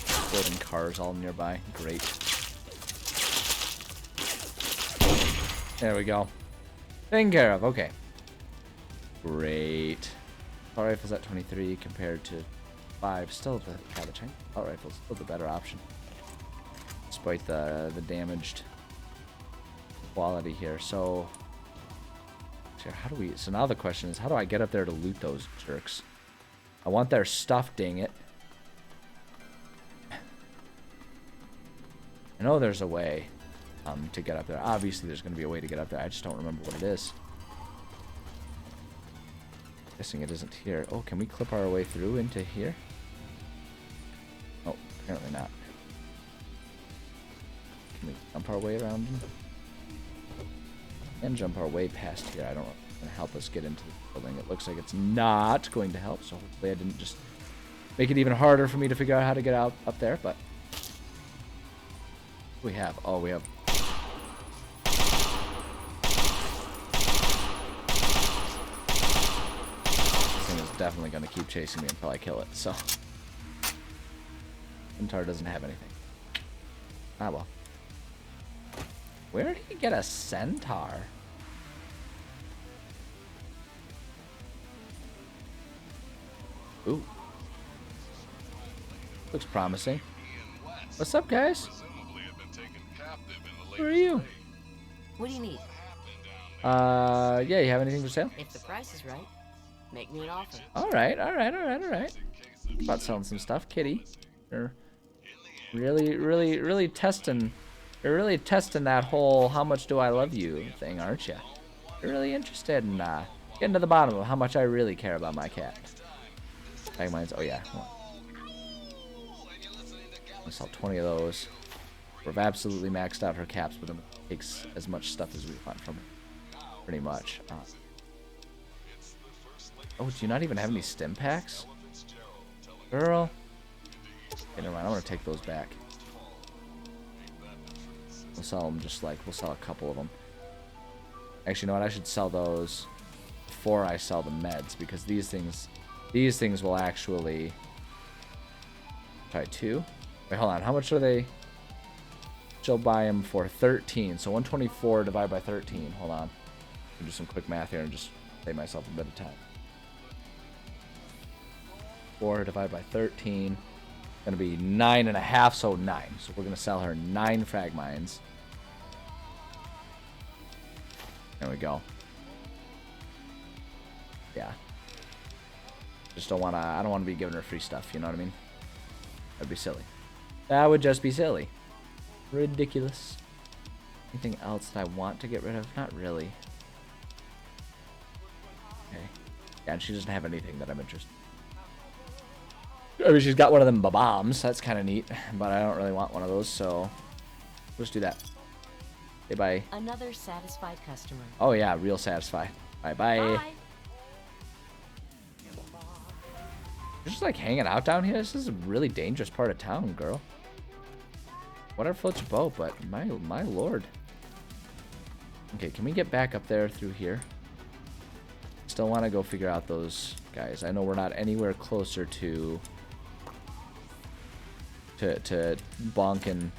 Exploding cars all nearby. Great. There we go. Taken care of. Okay. Great. Assault rifle's at 23 compared to 5. Still the assault rifle's still the better option, despite the damaged quality here. So how do we? So now the question is, how do I get up there to loot those jerks? I want their stuff. Dang it! I know there's a way to get up there. Obviously, there's going to be a way to get up there. I just don't remember what it is. Guessing it isn't here. Oh, can we clip our way through into here? Oh, apparently not. Can we jump our way around them? And jump our way past here. I don't know if it's going to help us get into the building. It looks like it's not going to help, so hopefully I didn't just make it even harder for me to figure out how to get out up there, but we have. Oh, we have. Definitely going to keep chasing me until I kill it, so Centaur doesn't have anything. Ah well. Where did he get a centaur? Ooh. Looks promising. What's up, guys? Who are you? What do you need? Yeah, you have anything for sale? If the price is right, make me an offer. Alright. About selling some stuff. Kitty. You're really testing. You're really testing that whole how much do I love you thing, aren't you? You're really interested in getting to the bottom of how much I really care about my cat. Bag mines. Oh yeah. I sell 20 of those. We've absolutely maxed out her caps, but it takes as much stuff as we want from her. Pretty much. Oh, do you not even have any stim packs? Girl. Okay, never mind. I'm going to take those back. We'll sell them we'll sell a couple of them. Actually, you know what? I should sell those before I sell the meds, because these things will actually... Try 2. Wait, hold on. How much are they? She'll buy them for 13. So 124 divided by 13. Hold on. I'll do some quick math here and just save myself a bit of time. 4 divided by 13. Gonna be 9.5, so 9. So we're gonna sell her 9 frag mines. There we go. Yeah. Just don't wanna. I don't wanna be giving her free stuff. You know what I mean? That'd be silly. That would just be silly. Ridiculous. Anything else that I want to get rid of? Not really. Okay. Yeah, and she doesn't have anything that I'm interested in. I mean, she's got one of them bombs. That's kind of neat, but I don't really want one of those, so let's do that. Okay, bye. Another satisfied customer. Oh yeah, real satisfied. Bye-bye. Bye. You're just like hanging out down here? This is a really dangerous part of town, girl. Whatever floats your boat, but my lord. Okay, can we get back up there through here? Still want to go figure out those guys. I know we're not anywhere closer to bonking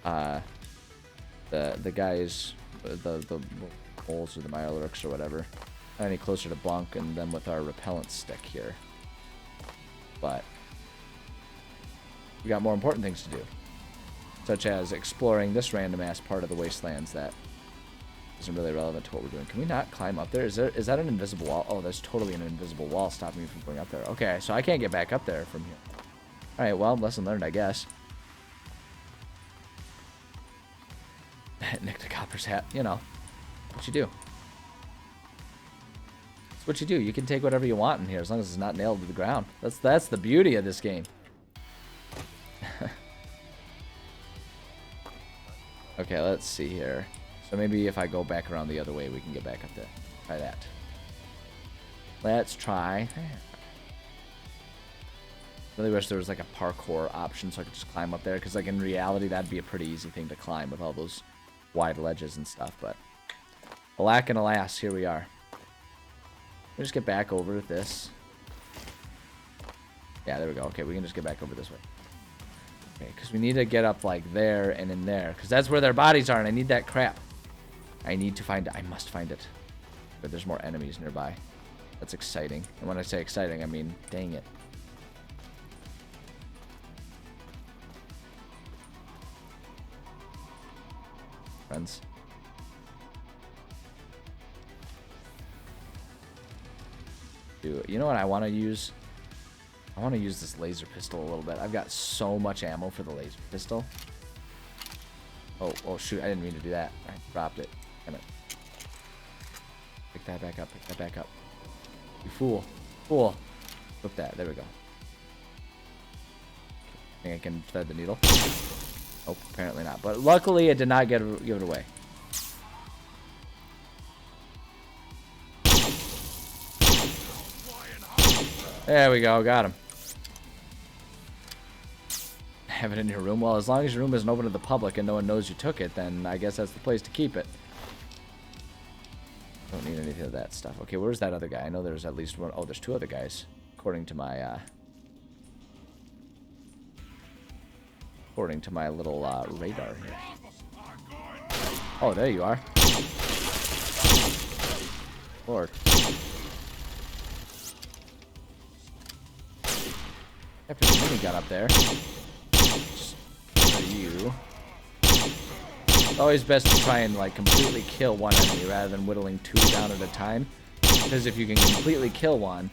the guys, the moles or the Mirelurks or whatever. Not any closer to bonking them with our repellent stick here. But we got more important things to do, such as exploring this random ass part of the wastelands that isn't really relevant to what we're doing. Can we not climb up there? Is that an invisible wall? Oh, there's totally an invisible wall stopping me from going up there. Okay, so I can't get back up there from here. All right, well, lesson learned, I guess. Nick the Copper's hat, you know, what you do. It's what you do. You can take whatever you want in here as long as it's not nailed to the ground. That's the beauty of this game. Okay, let's see here. So maybe if I go back around the other way, we can get back up there. Try that. Let's try. Really wish there was like a parkour option so I could just climb up there, because like in reality that'd be a pretty easy thing to climb with all those wide ledges and stuff. But alack and alas, here we are. We just get back over this. Yeah, there we go. Okay, we can just get back over this way. Okay, because we need to get up like there and in there, because that's where their bodies are, and I need that crap. I need to find it. I must find it. But there's more enemies nearby. That's exciting. And when I say exciting, I mean, dang it. Friends. Dude, you know what I want to use? I want to use this laser pistol a little bit. I've got so much ammo for the laser pistol. Oh shoot, I didn't mean to do that. I dropped it. Damn it. Pick that back up, pick that back up. You fool. Fool. Flip that, there we go. Think I can thread the needle? Oh, apparently not. But luckily it did not give it away. There we go, got him. Have it in your room? Well, as long as your room isn't open to the public and no one knows you took it, then I guess that's the place to keep it. Don't need anything of that stuff. Okay, where's that other guy? I know there's at least one. Oh, there's two other guys, according to my little radar here. Oh, there you are. Lord. After the minigun up there. Just for you. It's always best to try and like completely kill one enemy rather than whittling two down at a time. Because if you can completely kill one,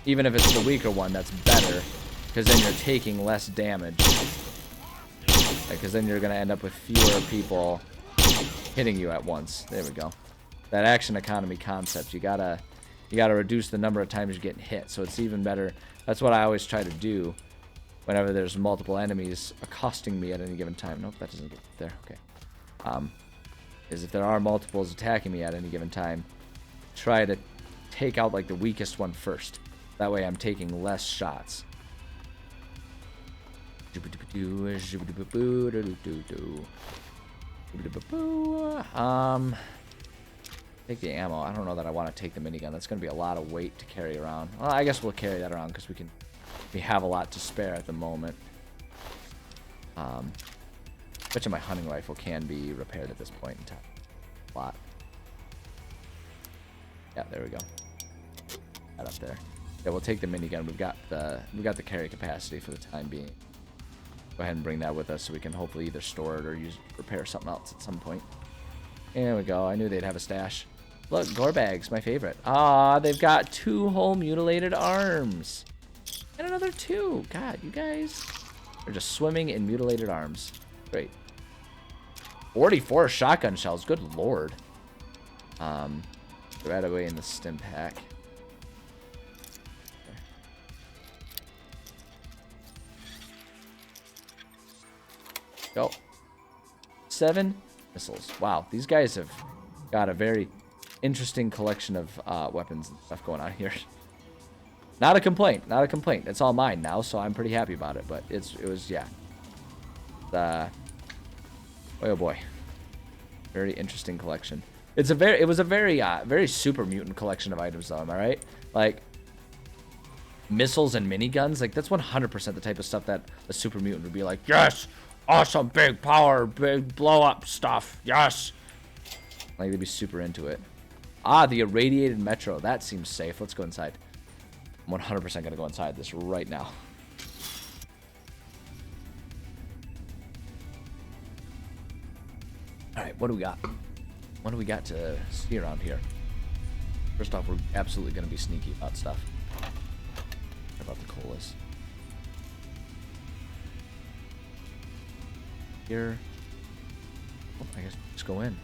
even if it's the weaker one, that's better. Because then you're taking less damage. Because then you're going to end up with fewer people hitting you at once. There we go. That action economy concept. You gotta reduce the number of times you're getting hit. So it's even better. That's what I always try to do whenever there's multiple enemies accosting me at any given time. Nope, that doesn't get there. Okay. Is if there are multiples attacking me at any given time, try to take out like the weakest one first. That way I'm taking less shots. Take the ammo. I don't know that I want to take the minigun. That's going to be a lot of weight to carry around. Well, I guess we'll carry that around because we have a lot to spare at the moment. Bet you my hunting rifle can be repaired at this point in time. A lot. Yeah, there we go. That up there. Yeah, we'll take the minigun. We've got the carry capacity for the time being. Go ahead and bring that with us so we can hopefully either store it or repair something else at some point. There we go. I knew they'd have a stash. Look, gore bags, my favorite. Ah, they've got 2 whole mutilated arms. And another 2. God, you guys. They're just swimming in mutilated arms. Great. 44 shotgun shells. Good lord. Right away in the stim pack. Go. 7 missiles. Wow, these guys have got a very interesting collection of weapons and stuff going on here. Not a complaint. Not a complaint. It's all mine now, so I'm pretty happy about it. But it was, yeah. Oh boy. Very interesting collection. It was a very super mutant collection of items, though. Am I right? Like missiles and miniguns. Like that's 100% the type of stuff that a super mutant would be like. Yes, awesome, big power, big blow up stuff. Yes. Like they'd be super into it. Ah, the irradiated metro. That seems safe. Let's go inside. I'm 100% gonna go inside this right now. All right, what do we got? What do we got to see around here? First off, we're absolutely going to be sneaky about stuff. How about the colas? Here. Oh, I guess let's go in.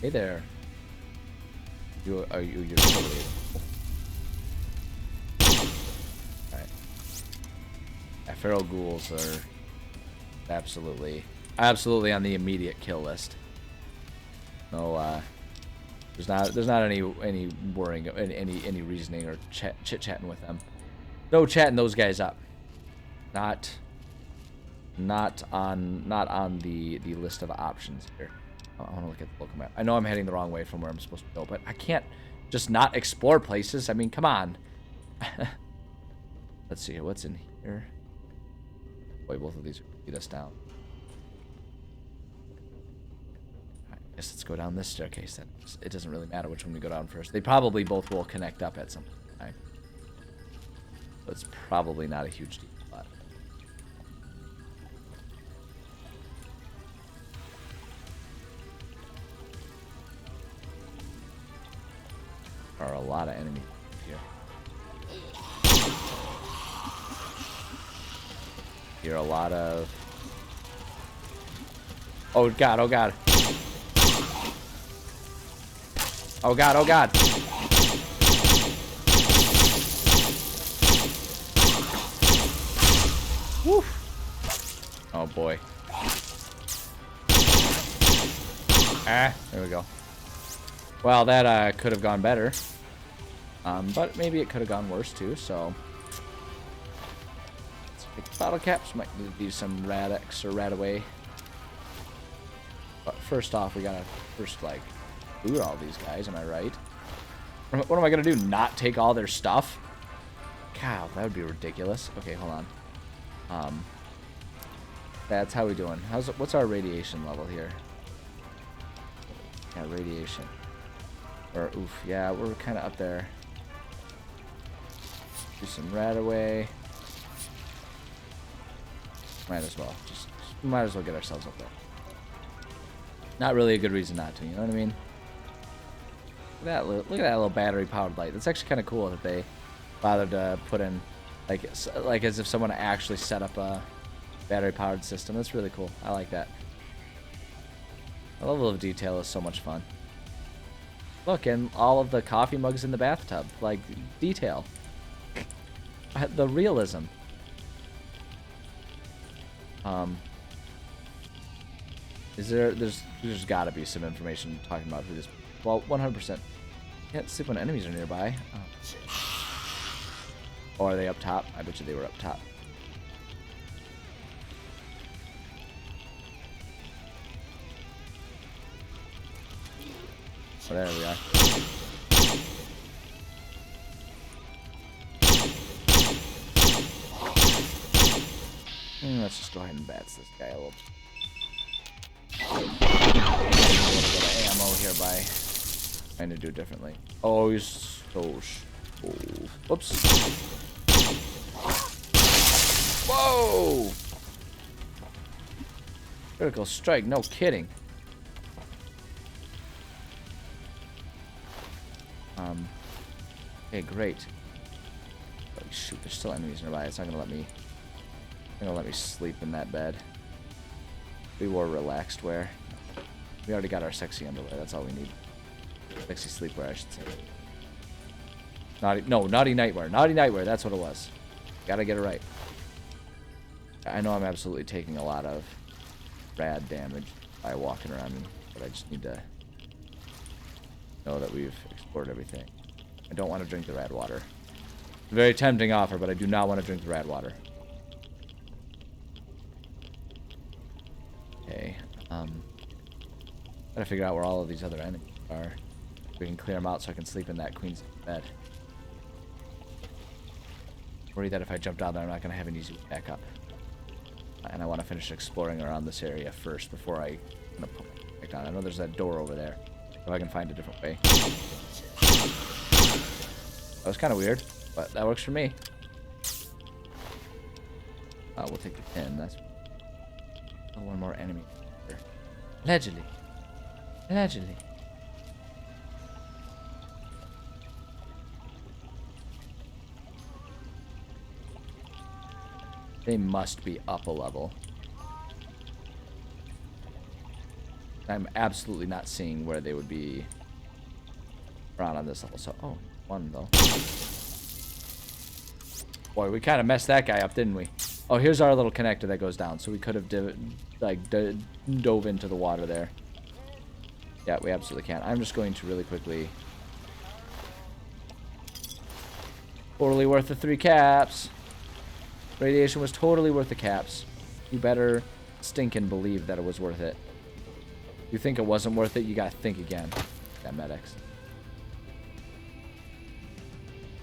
Hey there. You're totally... Alright. Yeah, feral ghouls are absolutely on the immediate kill list. No, there's not any worrying, any reasoning or chit-chatting with them. No chatting those guys up. Not on the list of options here. I want to look at the local map. I know I'm heading the wrong way from where I'm supposed to go, but I can't just not explore places. I mean, come on. Let's see what's in here. Boy, both of these lead us down. I guess let's go down this staircase then. It doesn't really matter which one we go down first. They probably both will connect up at some time. So it's probably not a huge deal. There are a lot of enemies here. Here are a lot of... Oh god, oh god. Oh god, oh god. Woo. Oh boy. Ah, there we go. Well, that could have gone better. But maybe it could have gone worse too, so... Let's pick bottle caps. Might need to do some Rad-X or Rad-Away. But first off, we gotta first, like, loot all these guys, am I right? What am I gonna do? Not take all their stuff? God, that would be ridiculous. Okay, hold on. That's how we doing. What's our radiation level here? Yeah, radiation. Or, oof, yeah, we're kind of up there. Do some Rad-Away. Might as well. Just might as well get ourselves up there. Not really a good reason not to, you know what I mean? Look at that little battery-powered light. That's actually kind of cool that they bothered to put in, like as if someone actually set up a battery-powered system. That's really cool. I like that. The level of detail is so much fun. Look, and all of the coffee mugs in the bathtub. Like, detail. The realism. There's gotta be some information talking about who this... Well, 100%. Can't sleep when enemies are nearby. Oh. Or are they up top? I bet you they were up top. So there we are. Let's just go ahead and bats this guy a little. A little bit of ammo here by trying to do it differently. Oh, he's so... Oh. Whoops. Whoa! Critical strike, no kidding. Okay, great. Oh, shoot, there's still enemies nearby. It's not gonna let me. Gonna let me sleep in that bed. We wore relaxed wear. We already got our sexy underwear. That's all we need. Sexy sleepwear, I should say. Naughty nightwear. Naughty nightwear. That's what it was. Gotta get it right. I know I'm absolutely taking a lot of rad damage by walking around, but I just need to know that we've explored everything. I don't want to drink the rad water. It's a very tempting offer, but I do not want to drink the rad water. Okay. Gotta figure out where all of these other enemies are. We can clear them out so I can sleep in that queen's bed. Worry that if I jump down there, I'm not gonna have an easy way back up. And I want to finish exploring around this area first before I put my back down. I know there's that door over there. If I can find a different way. That was kind of weird, but that works for me. We'll take the pin. That's one more enemy. Allegedly. Allegedly. They must be up a level. I'm absolutely not seeing where they would be around on this level. So, oh, one though. Boy, we kind of messed that guy up, didn't we? Oh, here's our little connector that goes down. So we could have dove into the water there. Yeah, we absolutely can. I'm just going to really quickly. Totally worth the 3 caps. Radiation was totally worth the caps. You better stinking believe that it was worth it. If you think it wasn't worth it, you gotta think again. That medics.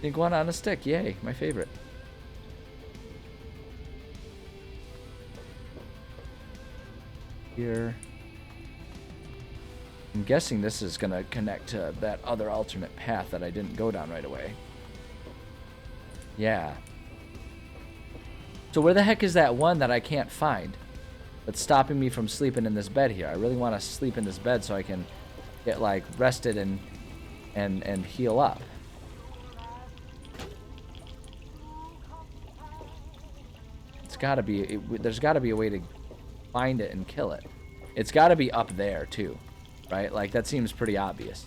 Think one on a stick. Yay, my favorite. Here. I'm guessing this is gonna connect to that other alternate path that I didn't go down right away. Yeah. So where the heck is that one that I can't find that's stopping me from sleeping in this bed here? I really want to sleep in this bed so I can get like rested and heal up. It's got to be there's got to be a way to find it and kill it. It's got to be up there too, right? Like that seems pretty obvious.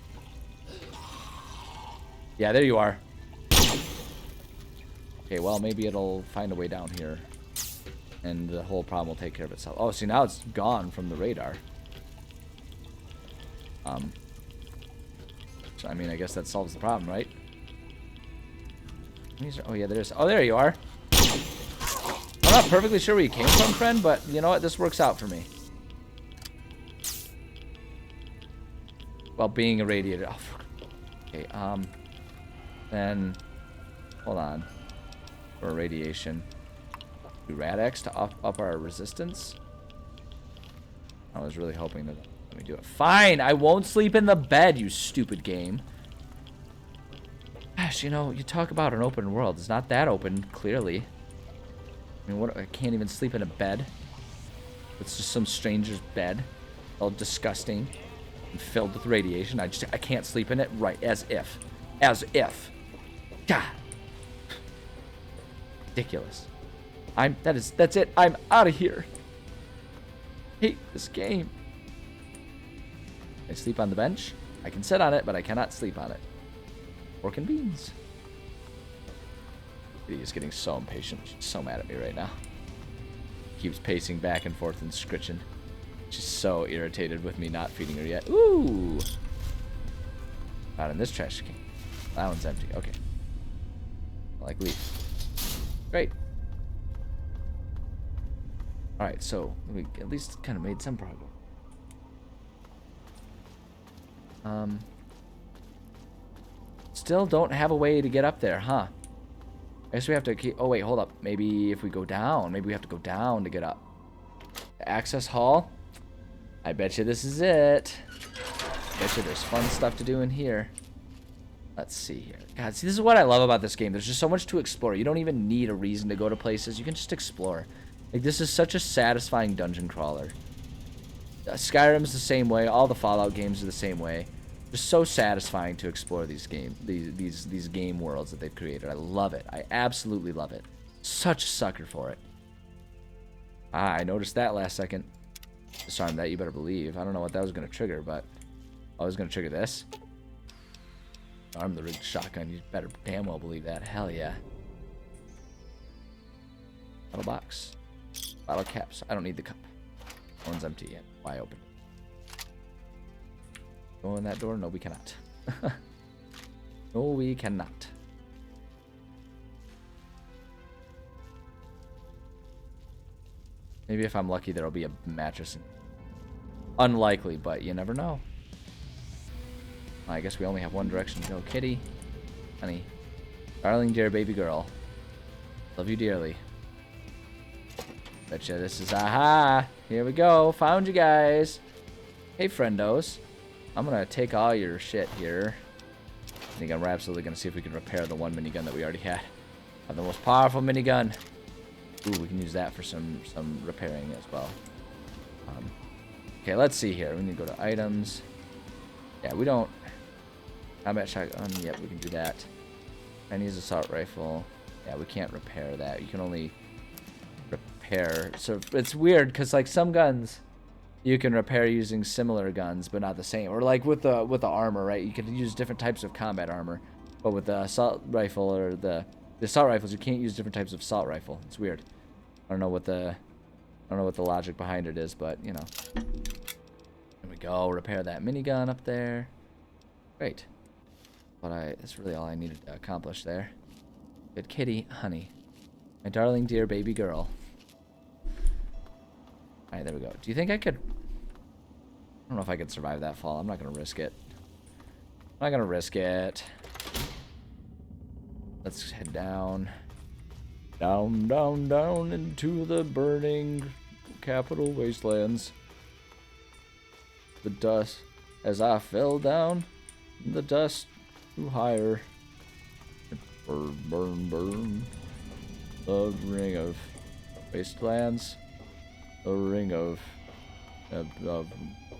Yeah, there you are. Okay, well, maybe it'll find a way down here. And the whole problem will take care of itself. Oh, see, now it's gone from the radar. So, I mean, I guess that solves the problem, right? Oh, yeah, there's... Oh, there you are. I'm not perfectly sure where you came from, friend, but you know what? This works out for me. Well, being irradiated. Oh, okay, then... Hold on. For radiation. Do Rad-X to up our resistance? I was really hoping that... Let me do it. Fine! I won't sleep in the bed, you stupid game. Gosh, you know, you talk about an open world. It's not that open, clearly. I mean, what? I can't even sleep in a bed. It's just some stranger's bed. All disgusting. And filled with radiation. I can't sleep in it. Right, as if. As if. God. Ridiculous. That's it. I'm out of here. Hate this game. I sleep on the bench. I can sit on it, but I cannot sleep on it. Pork and beans. He's getting so impatient. She's so mad at me right now. Keeps pacing back and forth and scritching. She's so irritated with me not feeding her yet. Ooh. Not in this trash can. That one's empty. Okay. Like leaf. Great. Alright, so we at least kind of made some progress. Still don't have a way to get up there, huh? I guess we have to keep... Oh, wait, hold up. Maybe if we go down. Maybe we have to go down to get up. The access hall. I bet you this is it. Bet you there's fun stuff to do in here. Let's see here. God, see, this is what I love about this game. There's just so much to explore. You don't even need a reason to go to places. You can just explore. Like, this is such a satisfying dungeon crawler. Skyrim's the same way. All the Fallout games are the same way. Just so satisfying to explore these game worlds that they've created. I love it. I absolutely love it. Such a sucker for it. Ah, I noticed that last second. Disarm that, you better believe. I don't know what that was going to trigger, but I was going to trigger this. Arm the rigged shotgun. You better damn well believe that. Hell yeah. Bottle box. Bottle caps. I don't need the cup. One's empty yet. Why open? Go in that door? No, we cannot. No, we cannot. Maybe if I'm lucky, there'll be a mattress. Unlikely, but you never know. I guess we only have one direction to go. Kitty, honey, darling, dear baby girl, love you dearly. Betcha this is aha. Here we go. Found you guys. Hey, friendos. I'm gonna take all your shit here. I think we're absolutely gonna see if we can repair the one minigun that we already had. Have the most powerful minigun. Ooh, we can use that for some repairing as well. Okay, let's see here. We need to go to items. Yeah, we don't. Combat shotgun. Yep, we can do that. Chinese assault rifle. Yeah, we can't repair that. You can only repair. So it's weird because like some guns, you can repair using similar guns, but not the same. Or like with the armor, right? You can use different types of combat armor, but with the assault rifle or the assault rifles, you can't use different types of assault rifle. It's weird. I don't know what the logic behind it is, but you know. There we go. Repair that minigun up there. Great. But that's really all I needed to accomplish there. Good kitty, honey. My darling dear baby girl. Alright, there we go. Do you think I could... I don't know if I could survive that fall. I'm not going to risk it. I'm not going to risk it. Let's head down. Down, down, down into the burning capital wastelands. The dust. As I fell down, the dust grew higher. Burn, burn, burn. The ring of wastelands. The ring of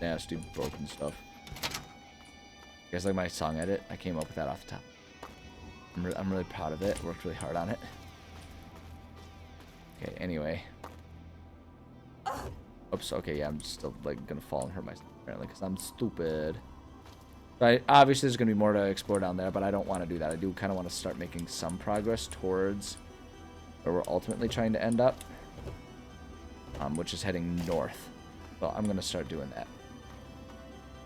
nasty broken stuff. You guys like my song edit? I came up with that off the top. I'm really proud of it. Worked really hard on it. Okay, anyway. Oops, okay, yeah, I'm still like gonna fall and hurt myself apparently because I'm stupid. Right, obviously there's gonna be more to explore down there, but I don't want to do that. I do kind of want to start making some progress towards where we're ultimately trying to end up, which is heading north. Well, I'm gonna start doing that.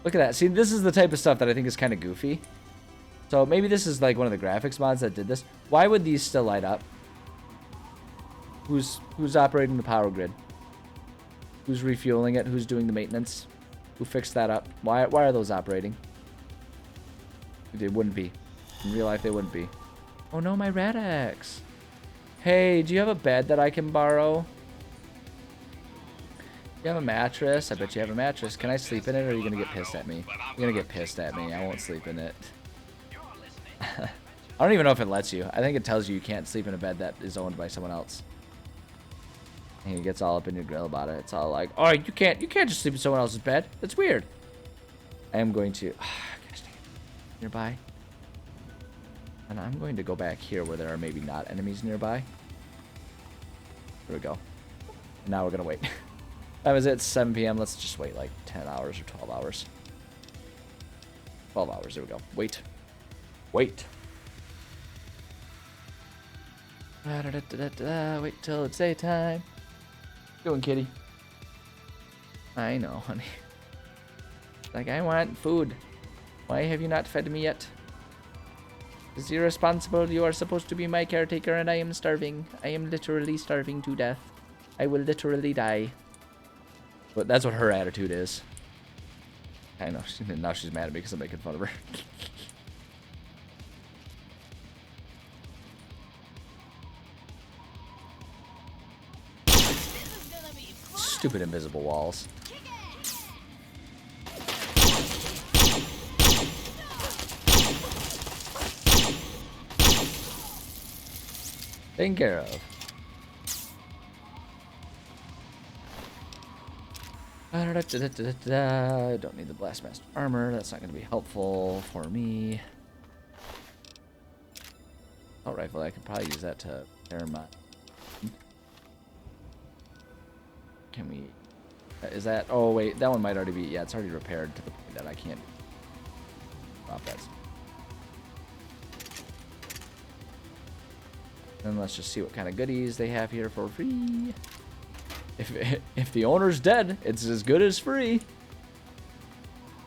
Look at that. See, this is the type of stuff that I think is kind of goofy. So maybe this is like one of the graphics mods that did this. Why would these still light up? Who's operating the power grid? Who's refueling it? Who's doing the maintenance? Who fixed that up? Why are those operating? They wouldn't be. In real life, they wouldn't be. Oh no, my rat axe. Hey, do you have a bed that I can borrow? You have a mattress? I bet you have a mattress. Can I sleep in it, or are you going to get pissed at me? You're going to get pissed at me. I won't sleep in it. I don't even know if it lets you. I think it tells you you can't sleep in a bed that is owned by someone else. And he gets all up in your grill about it. It's all like, oh, you can't just sleep in someone else's bed. That's weird. I am going to... gosh dang it. Nearby. And I'm going to go back here where there are maybe not enemies nearby. There we go. And now we're going to wait. That was it, 7 p.m. Let's just wait like 10 hours or 12 hours. 12 hours, there we go. Wait. Wait. Wait till it's daytime. Doing, kitty? I know, honey. Like, I want food. Why have you not fed me yet? It's irresponsible. You are supposed to be my caretaker and I am starving. I am literally starving to death. I will literally die. But that's what her attitude is. I know. Now she's mad at me because I'm making fun of her. Stupid invisible walls. Taken care of. I don't need the Blastmaster armor. That's not going to be helpful for me. Oh, rifle. I could probably use that to repair my... Can we... Is that... Oh, wait. That one might already be... Yeah, it's already repaired to the point that I can't drop that. And let's just see what kind of goodies they have here for free. If the owner's dead, it's as good as free.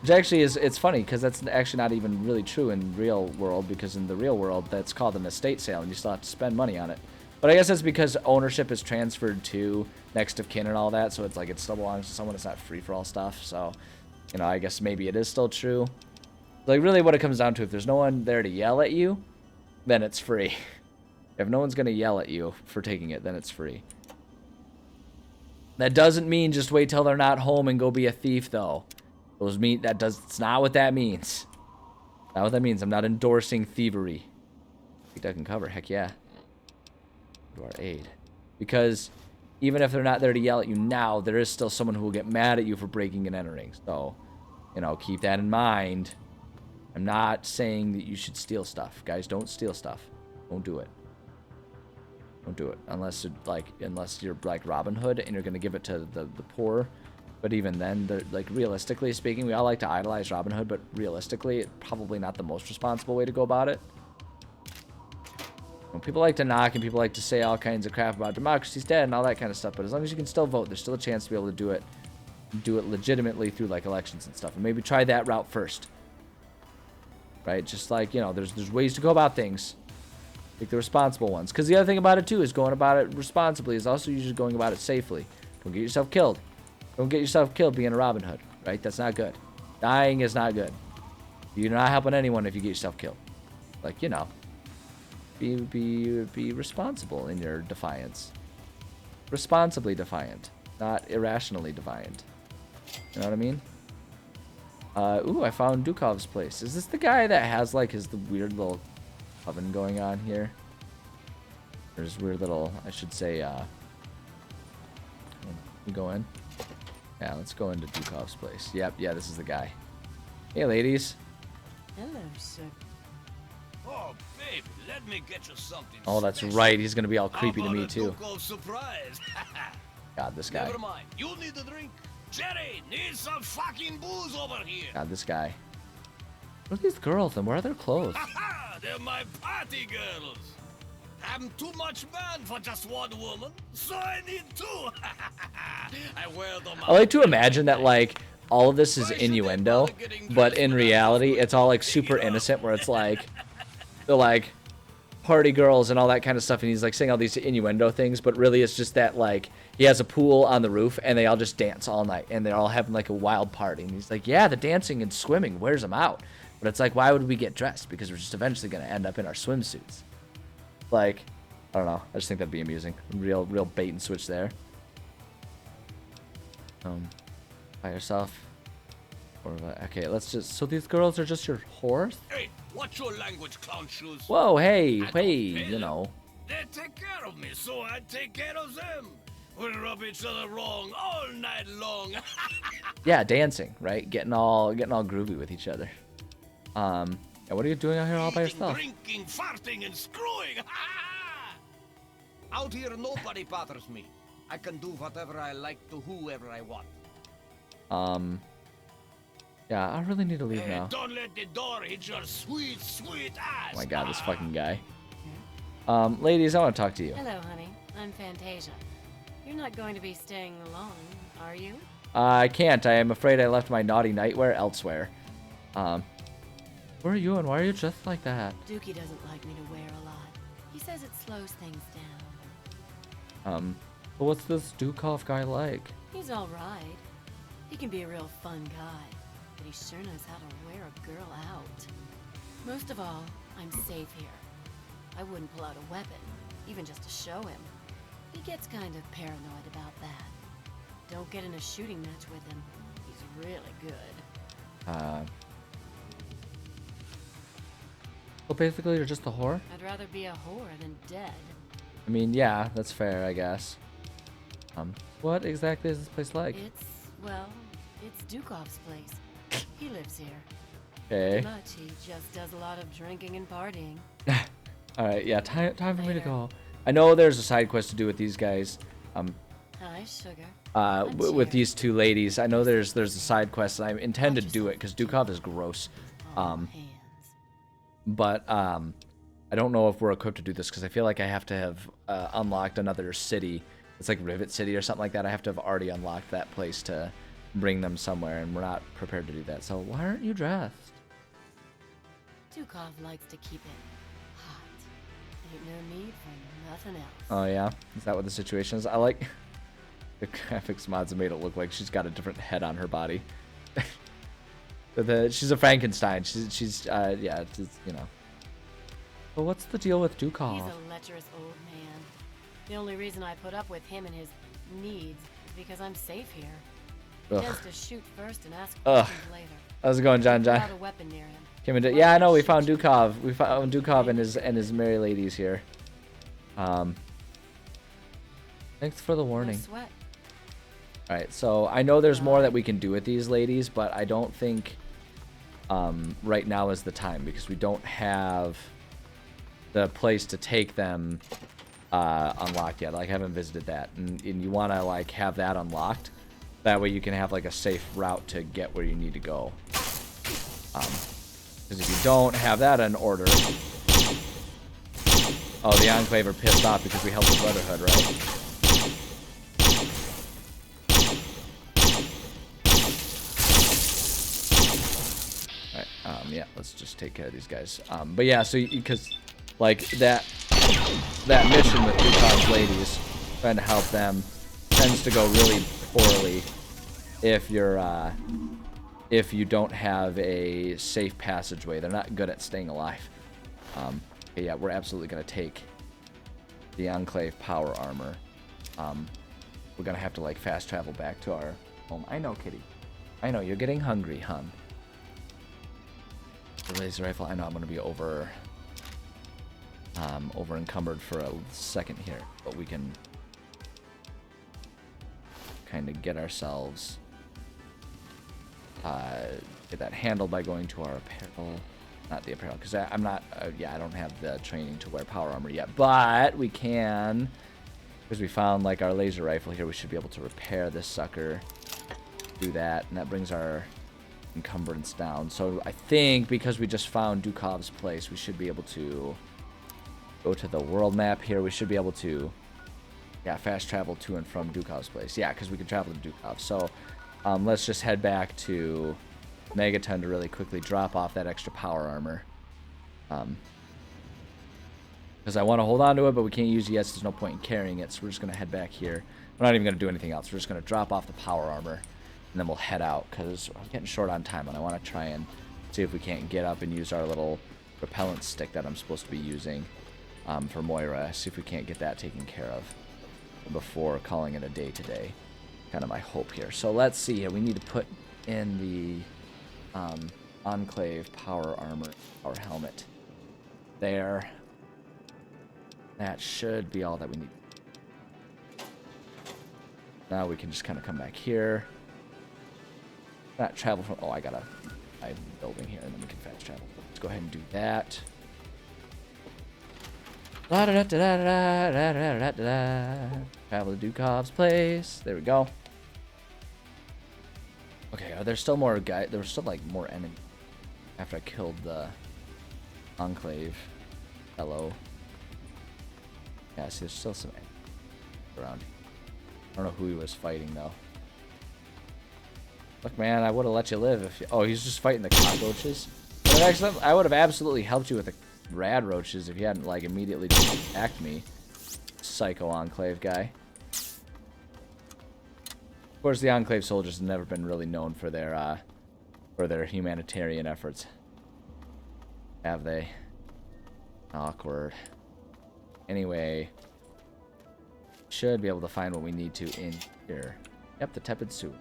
Which actually is, it's funny because that's actually not even really true in real world, because in the real world that's called an estate sale and you still have to spend money on it. But I guess that's because ownership is transferred to next of kin and all that, so it's like it still belongs to someone. It's not free for all stuff. So, you know, I guess maybe it is still true. Like really what it comes down to, if there's no one there to yell at you, then it's free. If no one's gonna yell at you for taking it, then it's free. That doesn't mean just wait till they're not home and go be a thief, though. It's not what that means. Not what that means. I'm not endorsing thievery. I think I can cover. Heck yeah. To our aid. Because even if they're not there to yell at you now, there is still someone who will get mad at you for breaking and entering. So, you know, keep that in mind. I'm not saying that you should steal stuff. Guys, don't steal stuff. Don't do it. Don't do it unless you're like Robin Hood and you're gonna give it to the poor. But even then, like realistically speaking, we all like to idolize Robin Hood, but realistically, it's probably not the most responsible way to go about it. When people like to knock and people like to say all kinds of crap about democracy's dead and all that kind of stuff, but as long as you can still vote, there's still a chance to be able to do it legitimately through like elections and stuff, and maybe try that route first. Right? Just like, you know, there's ways to go about things. Like the responsible ones. Because the other thing about it, too, is going about it responsibly is also usually going about it safely. Don't get yourself killed. Don't get yourself killed being a Robin Hood, right? That's not good. Dying is not good. You're not helping anyone if you get yourself killed. Like, you know, be responsible in your defiance. Responsibly defiant, not irrationally defiant. You know what I mean? Ooh, I found Dukov's place. Is this the guy that has, like, the weird little oven going on here? There's weird little, I should say, we go in? Yeah, let's go into Dukov's place. Yep, yeah, this is the guy. Hey, ladies. Hello, sir. Oh, baby, let me get you something. Oh, that's right. He's gonna be all creepy to me, too. Surprise? God, this guy. Never mind. You need a drink. Jerry, need some fucking booze over here. God, this guy. Look at these girls, and where are their clothes? They're my party girls. I'm too much man for just one woman, so I need two. I wear them. I like to imagine that, like, all of this is innuendo, but in reality, it's all, like, super innocent, where it's, like, they're, like, party girls and all that kind of stuff, and he's, like, saying all these innuendo things, but really it's just that, like, he has a pool on the roof, and they all just dance all night, and they're all having, like, a wild party, and he's like, yeah, the dancing and swimming wears them out. But it's like, why would we get dressed? Because we're just eventually going to end up in our swimsuits. Like, I don't know. I just think that'd be amusing. Real bait and switch there. By yourself. Or, okay, let's just... So these girls are just your whores? Hey, what's your language, clown shoes? Whoa, hey, you know. They take care of me, so I take care of them. We rub each other wrong all night long. Yeah, dancing, right? Getting all groovy with each other. Yeah, what are you doing out here all by yourself? Drinking, farting, and screwing. Out here, nobody bothers me. I can do whatever I like to whoever I want. Yeah, I really need to leave now. Don't let the door hit your sweet, sweet ass. Oh my god, this fucking guy. Ladies, I want to talk to you. Hello, honey. I'm Fantasia. You're not going to be staying long, are you? I can't. I am afraid I left my naughty nightwear elsewhere. Where are you and why are you dressed like that? Dookie doesn't like me to wear a lot. He says it slows things down. But what's this Dukov guy like? He's alright. He can be a real fun guy, but he sure knows how to wear a girl out. Most of all, I'm safe here. I wouldn't pull out a weapon, even just to show him. He gets kind of paranoid about that. Don't get in a shooting match with him. He's really good. Well, basically, you're just a whore? I'd rather be a whore than dead. I mean, yeah, that's fair, I guess. What exactly is this place like? It's Well, it's Dukov's place. He lives here. Okay. Pretty much, he just does a lot of drinking and partying. All right, yeah, time for me to go. I know there's a side quest to do with these guys. Hi, sugar. With these two ladies. I know there's a side quest, and I intend to do it because Dukov is gross. But I don't know if we're equipped to do this because I feel like I have to have unlocked another city. It's like Rivet City or something like that. I have to have already unlocked that place to bring them somewhere, and we're not prepared to do that. So why aren't you dressed? Dukov likes to keep it hot. Ain't no need for nothing else. Oh yeah, is that what the situation is? I like the graphics mods have made it look like she's got a different head on her body. She's a Frankenstein. She's yeah, it's, you know. But what's the deal with Dukov? He's a lecherous old man. The only reason I put up with him and his needs is because I'm safe here. He tends to shoot first and ask questions later. How's it going, John? Without a weapon near him. Yeah, I know. We found Dukov. We found Dukov and his merry ladies here. Thanks for the warning. No sweat. All right, so I know there's more that we can do with these ladies, but I don't think right now is the time because we don't have the place to take them unlocked yet. Like, I haven't visited that, and you want to like have that unlocked. That way you can have like a safe route to get where you need to go. Because if you don't have that in order, oh, the Enclave are pissed off because we helped the Brotherhood, right? Yeah, let's just take care of these guys. But yeah, so because like that mission with Dukov's ladies, trying to help them, tends to go really poorly if you don't have a safe passageway. They're not good at staying alive. But yeah, we're absolutely gonna take the Enclave power armor. We're gonna have to like fast travel back to our home. I know, Kitty. I know you're getting hungry, hon. The laser rifle. I know I'm gonna be over encumbered for a second here, but we can kind of get ourselves get that handled by going to our apparel. Not the apparel, because I'm not. Yeah, I don't have the training to wear power armor yet, but we can, because we found like our laser rifle here. We should be able to repair this sucker. Do that, and that brings our encumbrance down. So I think because we just found Dukov's place, we should be able to go to the world map here. We should be able to, yeah, fast travel to and from Dukov's place. Yeah, because we can travel to Dukov. So let's just head back to Megaton to really quickly drop off that extra power armor. Because I want to hold on to it, but we can't use it yet, so there's no point in carrying it. So we're just going to head back here. We're not even going to do anything else. We're just going to drop off the power armor. And then we'll head out because I'm getting short on time, and I want to try and see if we can't get up and use our little repellent stick that I'm supposed to be using for Moira. See if we can't get that taken care of before calling it a day today. Kind of my hope here. So let's see here. We need to put in the Enclave power armor, our helmet. There. That should be all that we need. Now we can just kind of come back here. Not travel from. Oh, I got a building here, and then we can fast travel. Let's go ahead and do that. Travel to Dukov's place. There we go. Okay, are there still more guys? There were still like more enemies after I killed the Enclave fellow. Yeah, see, there's still some enemies around. I don't know who he was fighting though. Look, man, I would have let you live if you... Oh, he's just fighting the cockroaches. I would have absolutely helped you with the rad roaches if you hadn't, like, immediately just attacked me. Psycho Enclave guy. Of course, the Enclave soldiers have never been really known for their humanitarian efforts. Have they? Awkward. Anyway. Should be able to find what we need to in here. Yep, the tepid soup.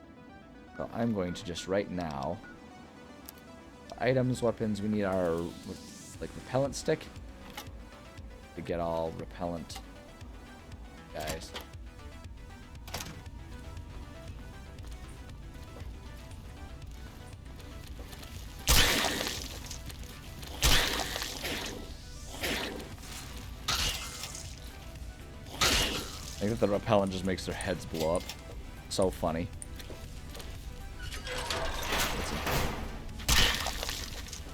So I'm going to just right now, items, weapons, we need our like repellent stick to get all repellent guys. I think that the repellent just makes their heads blow up. So funny.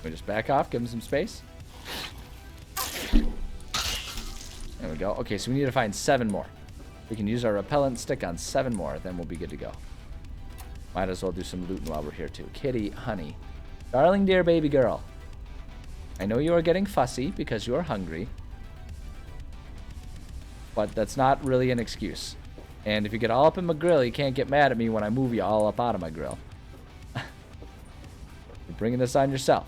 We just back off, give him some space. There we go. Okay, so we need to find 7 more. We can use our repellent stick on 7 more, then we'll be good to go. Might as well do some looting while we're here too. Kitty, honey. Darling dear baby girl. I know you are getting fussy because you are hungry. But that's not really an excuse. And if you get all up in my grill, you can't get mad at me when I move you all up out of my grill. You're bringing this on yourself.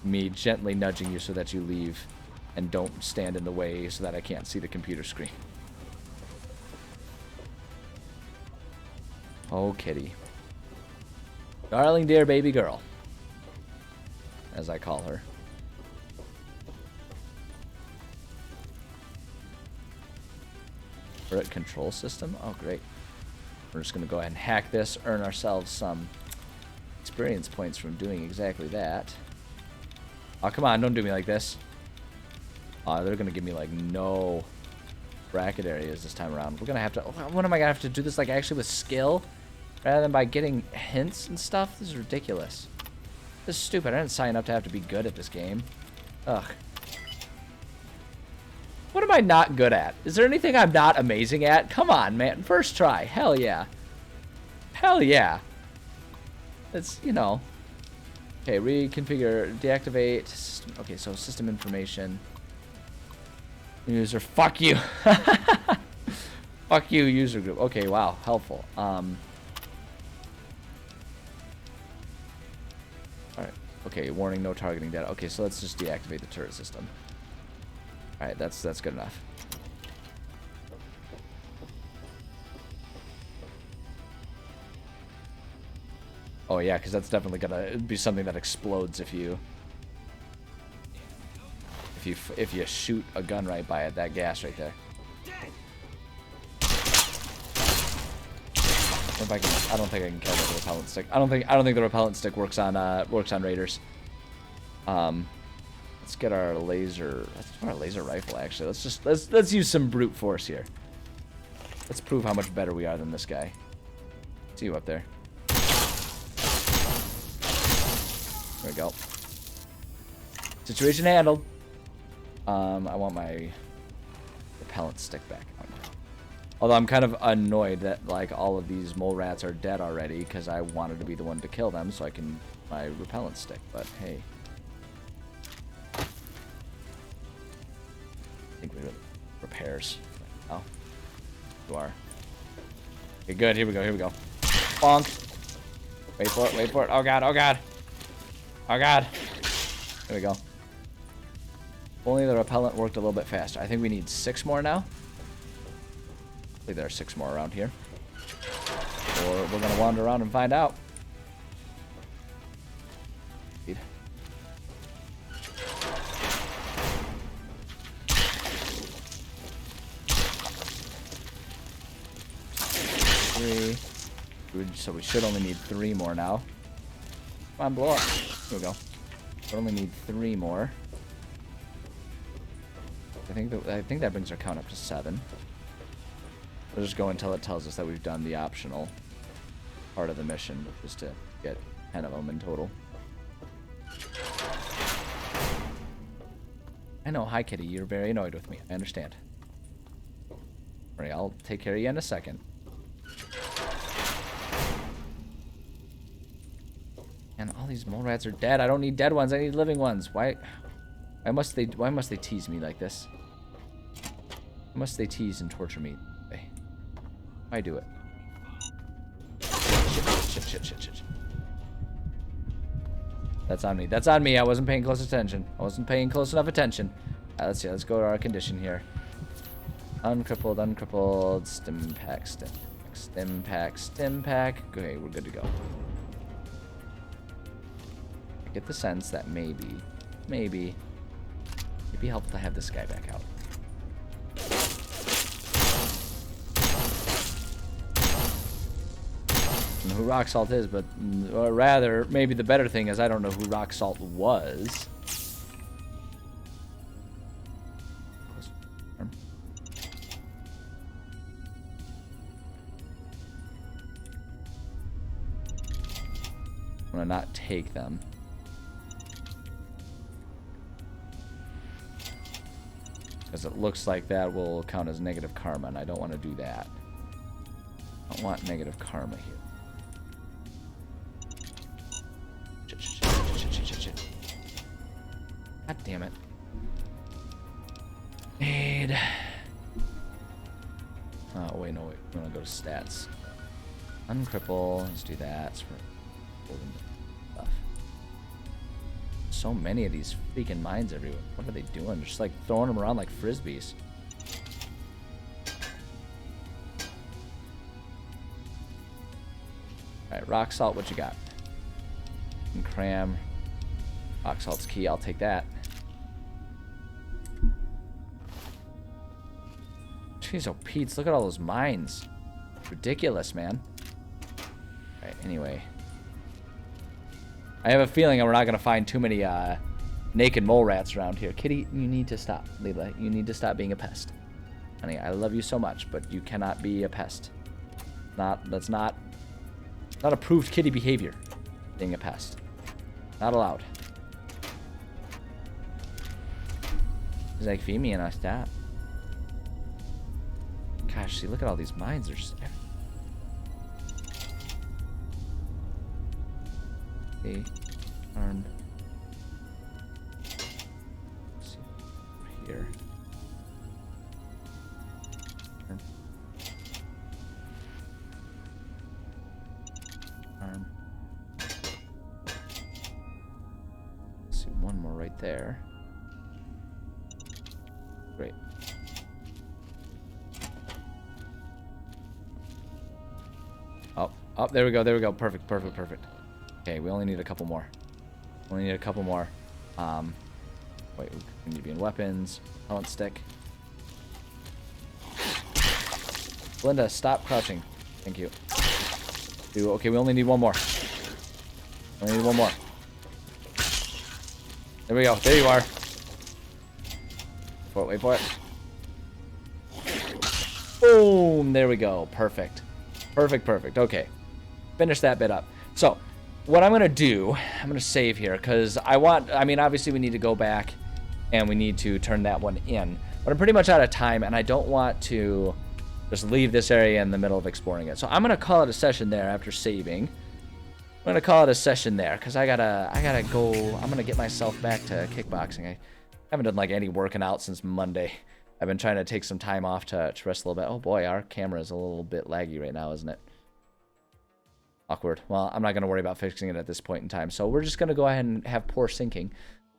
Me gently nudging you so that you leave and don't stand in the way so that I can't see the computer screen. Oh, kitty. Darling dear baby girl, as I call her. Turret control system? Oh, great. We're just going to go ahead and hack this, earn ourselves some experience points from doing exactly that. Oh, come on, don't do me like this. Oh, they're going to give me, like, no bracket areas this time around. We're going to have to... What am I going to have to do this, like, actually with skill? Rather than by getting hints and stuff? This is ridiculous. This is stupid. I didn't sign up to have to be good at this game. Ugh. What am I not good at? Is there anything I'm not amazing at? Come on, man. First try. Hell yeah. Hell yeah. It's, you know. Okay, reconfigure, deactivate. System. Okay, so system information. User, fuck you. Fuck you, user group. Okay, wow, helpful. Alright. Okay, warning, no targeting data. Okay, so let's just deactivate the turret system. Alright, that's good enough. Oh yeah, because that's definitely gonna be something that explodes if you shoot a gun right by it. That gas right there. I don't think I can kill the repellent stick. I don't think the repellent stick works on raiders. Let's get our laser. Let's do our laser rifle. Actually, let's use some brute force here. Let's prove how much better we are than this guy. See you up there. There we go. Situation handled. I want my repellent stick back. Although I'm kind of annoyed that like all of these mole rats are dead already because I wanted to be the one to kill them so I can my repellent stick. But hey, I think we repairs. Oh, you are. Okay, good. Here we go. Here we go. Bonk. Wait for it. Wait for it. Oh god. Oh god. Oh god. There we go. If only the repellent worked a little bit faster. I think we need 6 more now. I think there are 6 more around here. Or we're gonna wander around and find out. Indeed. So we should only need 3 more now. Come on, blow up. Here we go. We only need 3 more. I think that brings our count up to 7. We'll just go until it tells us that we've done the optional part of the mission, just to get 10 of them in total. I know, hi Kitty, you're very annoyed with me. I understand. Alright, I'll take care of you in a second. And all these mole rats are dead. I don't need dead ones. I need living ones. Why must they tease me like this? Why must they tease and torture me? Why do it? Shit. That's on me. That's on me. I wasn't paying close attention. I wasn't paying close enough attention. Let's see. Let's go to our condition here. Uncrippled, stim pack. Okay, we're good to go. I get the sense that maybe it'd be helpful to have this guy back out. I don't know who Rock Salt is, but or rather, maybe the better thing is I don't know who Rock Salt was. I'm gonna not take them. Because it looks like that will count as negative karma, and I don't want to do that. I don't want negative karma here. Shit. God damn it. Need. Oh, wait, no, wait. We want to go to stats. Uncripple. Let's do that. It's for holding stuff. So many of these freaking mines everywhere. What are they doing? Just like throwing them around like frisbees. Alright, rock salt, what you got? And cram. Rock salt's key, I'll take that. Jeez, oh Pete's, look at all those mines. Ridiculous, man. Alright, anyway. I have a feeling we're not going to find too many naked mole rats around here. Kitty, you need to stop. Leela, you need to stop being a pest. Honey, I love you so much, but you cannot be a pest. That's not approved kitty behavior, being a pest. Not allowed. He's like, feed me and I stop. Gosh, see, look at all these mines. They're just everywhere. Okay. Arm. Let's see. Over here. Arm. Let's see, one more right there. Great. Oh, there we go. Perfect. Okay, we only need a couple more. Wait, we need to be in weapons. Talent stick. Linda, stop crouching. Thank you. Okay, we only need one more. There we go. There you are. Wait for it. Boom! There we go. Perfect. Okay. Finish that bit up. So, what I'm going to do, I'm going to save here, because obviously we need to go back, and we need to turn that one in. But I'm pretty much out of time, and I don't want to just leave this area in the middle of exploring it. So I'm going to call it a session there after saving. I'm going to call it a session there, because I gotta go, I'm going to get myself back to kickboxing. I haven't done like any working out since Monday. I've been trying to take some time off to rest a little bit. Oh boy, our camera is a little bit laggy right now, isn't it? Awkward. Well, I'm not going to worry about fixing it at this point in time. So we're just going to go ahead and have poor syncing.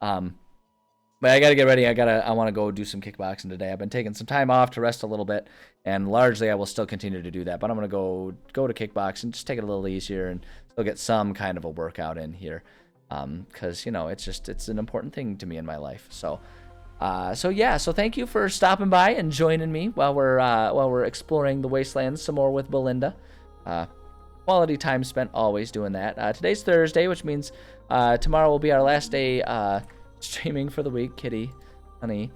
But I got to get ready. I want to go do some kickboxing today. I've been taking some time off to rest a little bit, and largely I will still continue to do that. But I'm going to go to kickboxing, just take it a little easier, and still get some kind of a workout in here. Because, you know, it's an important thing to me in my life. So thank you for stopping by and joining me while we're exploring the wastelands some more with Belinda. Quality time spent always doing that. Today's Thursday, which means tomorrow will be our last day streaming for the week, Kitty, honey.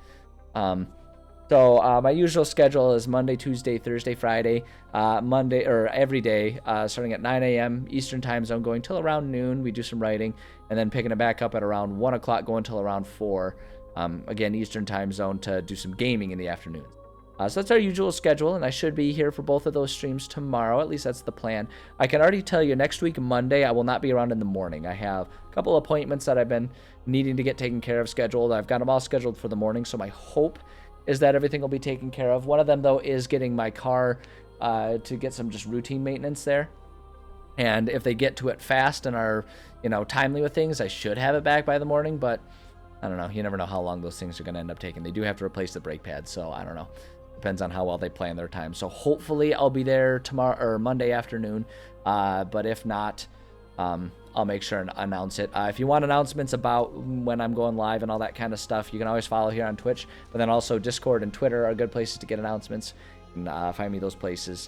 So my usual schedule is Monday, Tuesday, Thursday, Friday, Monday, or every day, starting at 9 a.m. Eastern time zone, going till around noon. We do some writing, and then picking it back up at around 1 o'clock, going till around 4. Again, Eastern time zone, to do some gaming in the afternoons. So that's our usual schedule, and I should be here for both of those streams tomorrow. At least that's the plan. I can already tell you, next week, Monday, I will not be around in the morning. I have a couple appointments that I've been needing to get taken care of scheduled. I've got them all scheduled for the morning, so my hope is that everything will be taken care of. One of them, though, is getting my car to get some just routine maintenance there. And if they get to it fast and are, timely with things, I should have it back by the morning, but I don't know. You never know how long those things are going to end up taking. They do have to replace the brake pads, so I don't know. Depends on how well they plan their time. So hopefully I'll be there tomorrow or Monday afternoon. But if not, I'll make sure and announce it. If you want announcements about when I'm going live and all that kind of stuff, you can always follow here on Twitch. But then also Discord and Twitter are good places to get announcements. You can find me those places.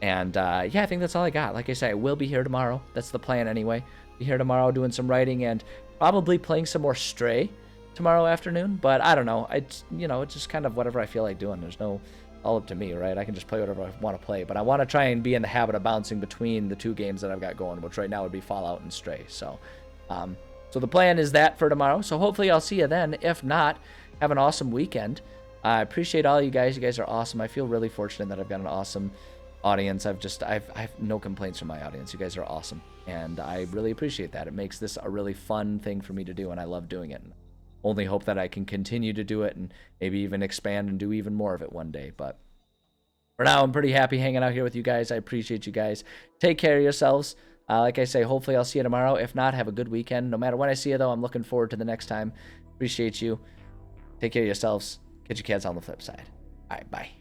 And I think that's all I got. Like I say, I will be here tomorrow. That's the plan anyway. Be here tomorrow doing some writing and probably playing some more Stray tomorrow afternoon, but I don't know. It's just kind of whatever I feel like doing. There's no all up to me, right? I can just play whatever I want to play, but I want to try and be in the habit of bouncing between the 2 games that I've got going, which right now would be Fallout and Stray. So, so the plan is that for tomorrow. So hopefully I'll see you then. If not, have an awesome weekend. I appreciate all you guys. You guys are awesome. I feel really fortunate that I've got an awesome audience. I have no complaints from my audience. You guys are awesome, and I really appreciate that. It makes this a really fun thing for me to do, and I love doing it. Only hope that I can continue to do it and maybe even expand and do even more of it one day. But for now, I'm pretty happy hanging out here with you guys. I appreciate you guys. Take care of yourselves. Like I say, hopefully I'll see you tomorrow. If not, have a good weekend. No matter when I see you, though, I'm looking forward to the next time. Appreciate you. Take care of yourselves. Catch you cats on the flip side. All right, bye.